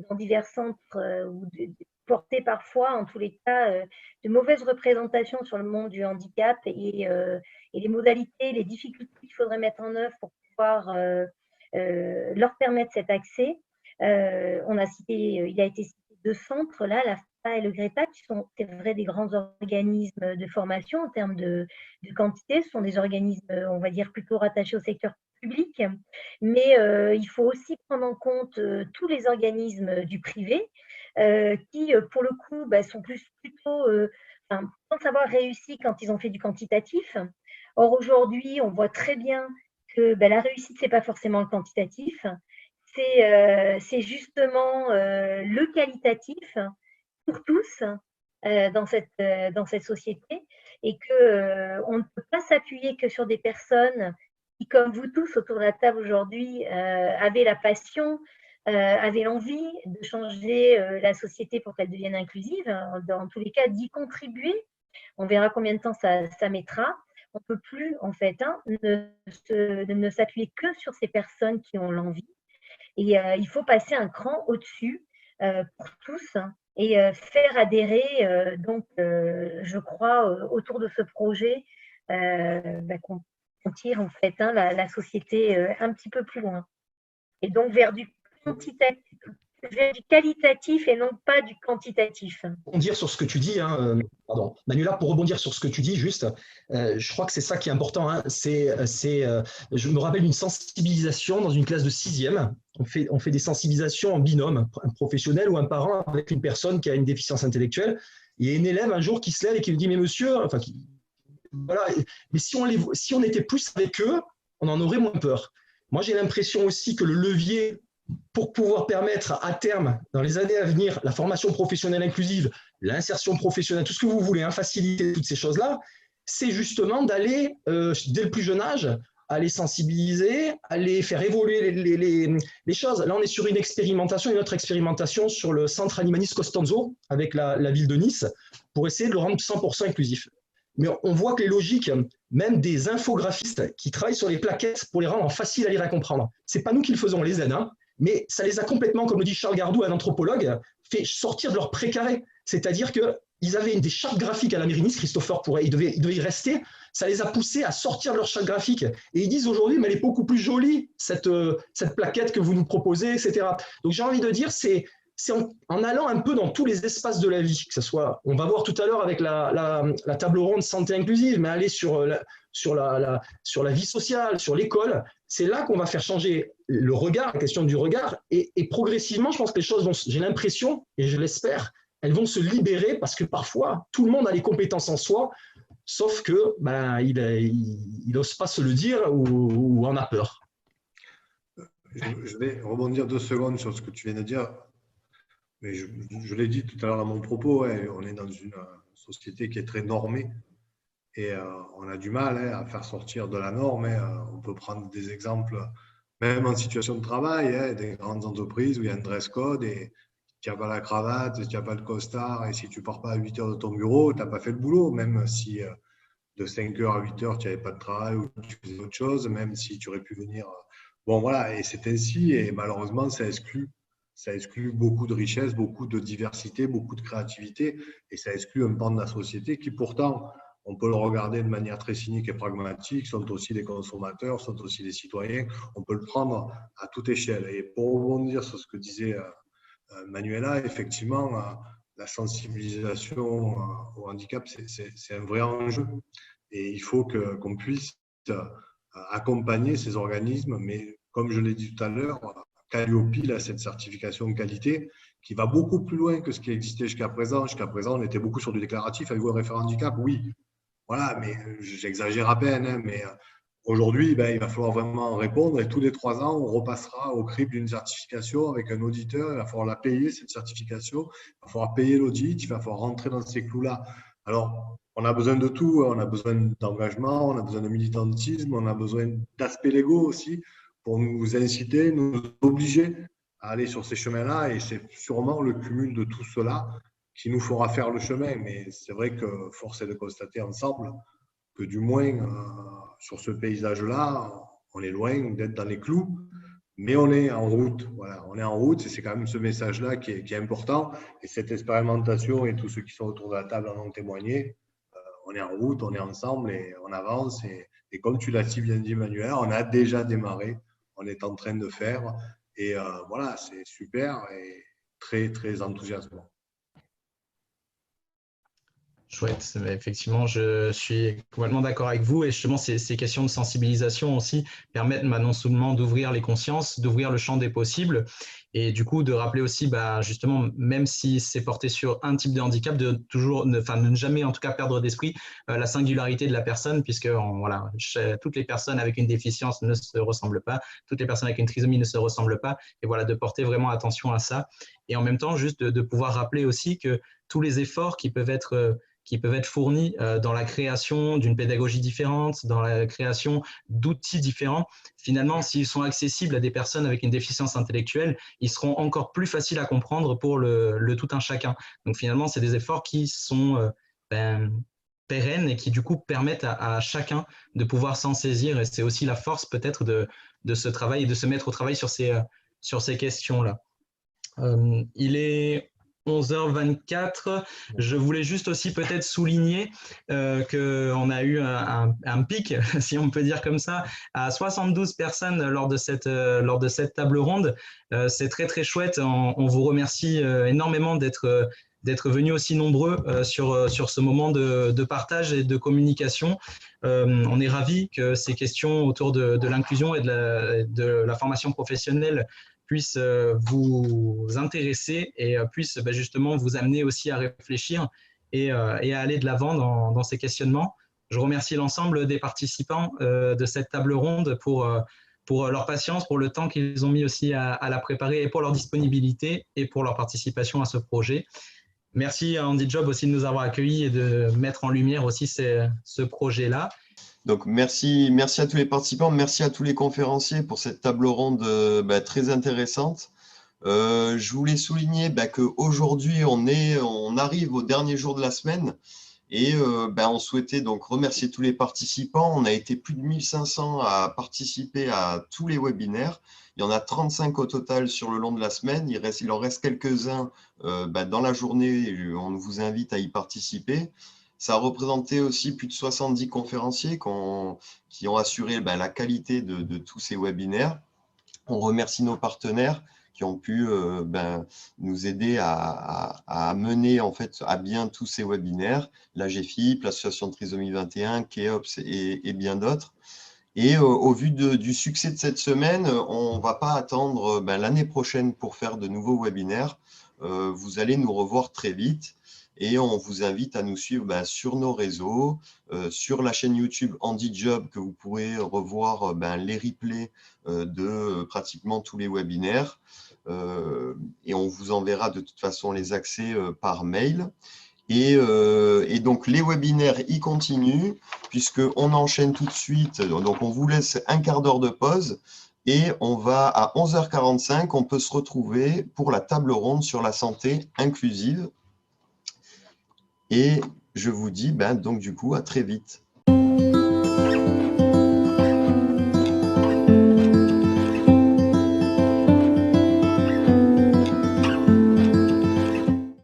dans divers centres ou porter parfois, en tous les cas, de mauvaises représentations sur le monde du handicap et les modalités, les difficultés qu'il faudrait mettre en œuvre pour pouvoir leur permettre cet accès. Il a été cité 2 centres, là, l'INSPA et le GREPA, qui sont, c'est vrai, des grands organismes de formation en termes de quantité. Ce sont des organismes, on va dire, plutôt rattachés au secteur public. Mais il faut aussi prendre en compte tous les organismes du privé qui, pour le coup, sont plutôt pensent avoir réussi quand ils ont fait du quantitatif. Or, aujourd'hui, on voit très bien que la réussite, ce n'est pas forcément le quantitatif, c'est justement le qualitatif pour tous dans cette société, et qu'on ne peut pas s'appuyer que sur des personnes qui, comme vous tous autour de la table aujourd'hui, avaient la passion, avaient l'envie de changer la société pour qu'elle devienne inclusive, dans tous les cas d'y contribuer. On verra combien de temps ça mettra. On ne peut plus, en fait, ne s'appuyer que sur ces personnes qui ont l'envie. Et il faut passer un cran au-dessus pour tous et faire adhérer, je crois, autour de ce projet, qu'on tire, en fait, la société un petit peu plus loin. Et donc vers du qualitatif et non pas du quantitatif. Rebondir sur ce que tu dis, pardon, Manuela, pour rebondir sur ce que tu dis, juste, je crois que c'est ça qui est important. Je me rappelle une sensibilisation dans une classe de 6e. On fait des sensibilisations en binôme, un professionnel ou un parent avec une personne qui a une déficience intellectuelle. Il y a une élève un jour qui se lève et qui lui dit, mais monsieur, voilà, mais si on était plus avec eux, on en aurait moins peur. Moi, j'ai l'impression aussi que le levier pour pouvoir permettre à terme, dans les années à venir, la formation professionnelle inclusive, l'insertion professionnelle, tout ce que vous voulez, faciliter toutes ces choses-là, c'est justement d'aller, dès le plus jeune âge, aller sensibiliser, aller faire évoluer les choses. Là, on est sur une autre expérimentation sur le centre Animanis Costanzo, avec la ville de Nice, pour essayer de le rendre 100% inclusif. Mais on voit que les logiques, même des infographistes qui travaillent sur les plaquettes pour les rendre faciles à lire et à comprendre, ce n'est pas nous qui le faisons, les aide, mais ça les a complètement, comme le dit Charles Gardou, un anthropologue, fait sortir de leur précaré. C'est-à-dire qu'ils avaient des chartes graphiques à la mairie Nice, Christopher pourrait, il devait y rester, ça les a poussés à sortir de leur charte graphique. Et ils disent aujourd'hui, mais elle est beaucoup plus jolie, cette plaquette que vous nous proposez, etc. Donc j'ai envie de dire, c'est en allant un peu dans tous les espaces de la vie, que ce soit, on va voir tout à l'heure avec la table ronde santé inclusive, mais aller sur la vie sociale, sur l'école, c'est là qu'on va faire changer le regard, la question du regard, et progressivement, je pense que les choses vont, j'ai l'impression, et je l'espère, elles vont se libérer parce que parfois, tout le monde a les compétences en soi, sauf que il n'ose pas se le dire ou en a peur. Je vais rebondir 2 secondes sur ce que tu viens de dire. Mais je l'ai dit tout à l'heure dans mon propos, on est dans une société qui est très normée et on a du mal à faire sortir de la norme. On peut prendre des exemples, même en situation de travail, des grandes entreprises où il y a un dress code et tu n'as pas la cravate, tu n'as pas le costard, et si tu ne pars pas à 8 heures de ton bureau, tu n'as pas fait le boulot, même si de 5 heures à 8 heures, tu n'avais pas de travail ou tu faisais autre chose, même si tu aurais pu venir. Bon, voilà, et c'est ainsi, et malheureusement, ça exclut beaucoup de richesse, beaucoup de diversité, beaucoup de créativité, et ça exclut un pan de la société qui pourtant, on peut le regarder de manière très cynique et pragmatique, sont aussi des consommateurs, sont aussi des citoyens, on peut le prendre à toute échelle. Et pour rebondir sur ce que disait Manuela, effectivement, la sensibilisation au handicap, c'est un vrai enjeu, et il faut qu'on puisse accompagner ces organismes, mais comme je l'ai dit tout à l'heure, Calliope a cette certification de qualité qui va beaucoup plus loin que ce qui existait jusqu'à présent. Jusqu'à présent, on était beaucoup sur du déclaratif. Avez-vous un référent handicap? Oui. Voilà, mais j'exagère à peine. Mais aujourd'hui, il va falloir vraiment répondre. Et tous les 3 ans, on repassera au crible d'une certification avec un auditeur. Il va falloir la payer, cette certification. Il va falloir payer l'audit. Il va falloir rentrer dans ces clous-là. Alors, on a besoin de tout. On a besoin d'engagement, on a besoin de militantisme, on a besoin d'aspects légaux aussi, pour nous inciter, nous obliger à aller sur ces chemins-là. Et c'est sûrement le cumul de tout cela qui nous fera faire le chemin. Mais c'est vrai que force est de constater ensemble que du moins sur ce paysage-là, on est loin d'être dans les clous, mais on est en route. Voilà, on est en route et c'est quand même ce message-là qui est important. Et cette expérimentation, et tous ceux qui sont autour de la table en ont témoigné, on est en route, on est ensemble et on avance. Et comme tu l'as si bien dit, Manuela, on a déjà démarré. On est en train de faire et voilà, c'est super et très, très enthousiasmant. Chouette, effectivement, je suis complètement d'accord avec vous et justement ces questions de sensibilisation aussi permettent non seulement d'ouvrir les consciences, d'ouvrir le champ des possibles et du coup de rappeler aussi justement même si c'est porté sur un type de handicap de toujours, de ne jamais en tout cas perdre d'esprit la singularité de la personne puisque voilà, toutes les personnes avec une déficience ne se ressemblent pas, toutes les personnes avec une trisomie ne se ressemblent pas et voilà de porter vraiment attention à ça et en même temps juste de pouvoir rappeler aussi que tous les efforts qui peuvent être fournis dans la création d'une pédagogie différente, dans la création d'outils différents. Finalement, s'ils sont accessibles à des personnes avec une déficience intellectuelle, ils seront encore plus faciles à comprendre pour le tout un chacun. Donc finalement, c'est des efforts qui sont pérennes et qui du coup permettent à chacun de pouvoir s'en saisir. Et c'est aussi la force peut-être de ce travail et de se mettre au travail sur ces questions-là. Il est 11h24. Je voulais juste aussi peut-être souligner qu'on a eu un pic, si on peut dire comme ça, à 72 personnes lors de cette table ronde. C'est très très chouette. On vous remercie énormément d'être venus aussi nombreux sur ce moment de partage et de communication. On est ravis que ces questions autour de l'inclusion et de la formation professionnelle puisse vous intéresser et puisse justement vous amener aussi à réfléchir et à aller de l'avant dans ces questionnements. Je remercie l'ensemble des participants de cette table ronde pour leur patience, pour le temps qu'ils ont mis aussi à la préparer et pour leur disponibilité et pour leur participation à ce projet. Merci à HandiJob aussi de nous avoir accueillis et de mettre en lumière aussi ce projet-là. Donc, merci à tous les participants, merci à tous les conférenciers pour cette table ronde très intéressante. Je voulais souligner qu'aujourd'hui, on arrive au dernier jour de la semaine et on souhaitait donc remercier tous les participants. On a été plus de 1500 à participer à tous les webinaires. Il y en a 35 au total sur le long de la semaine. Il en reste quelques-uns dans la journée. On vous invite à y participer. Ça a représenté aussi plus de 70 conférenciers qui ont assuré la qualité de tous ces webinaires. On remercie nos partenaires qui ont pu nous aider à mener en fait à bien tous ces webinaires, la GFIP, l'association Trisomie 21, Keops et bien d'autres. Et au vu du succès de cette semaine, on ne va pas attendre l'année prochaine pour faire de nouveaux webinaires. Vous allez nous revoir très vite. Et on vous invite à nous suivre sur nos réseaux, sur la chaîne YouTube HandiJob, que vous pourrez revoir les replays de pratiquement tous les webinaires. Et on vous enverra de toute façon les accès par mail. Et donc, les webinaires y continuent, puisqu'on enchaîne tout de suite. Donc, on vous laisse un quart d'heure de pause. Et on va à 11h45, on peut se retrouver pour la table ronde sur la santé inclusive. Et je vous dis donc du coup à très vite.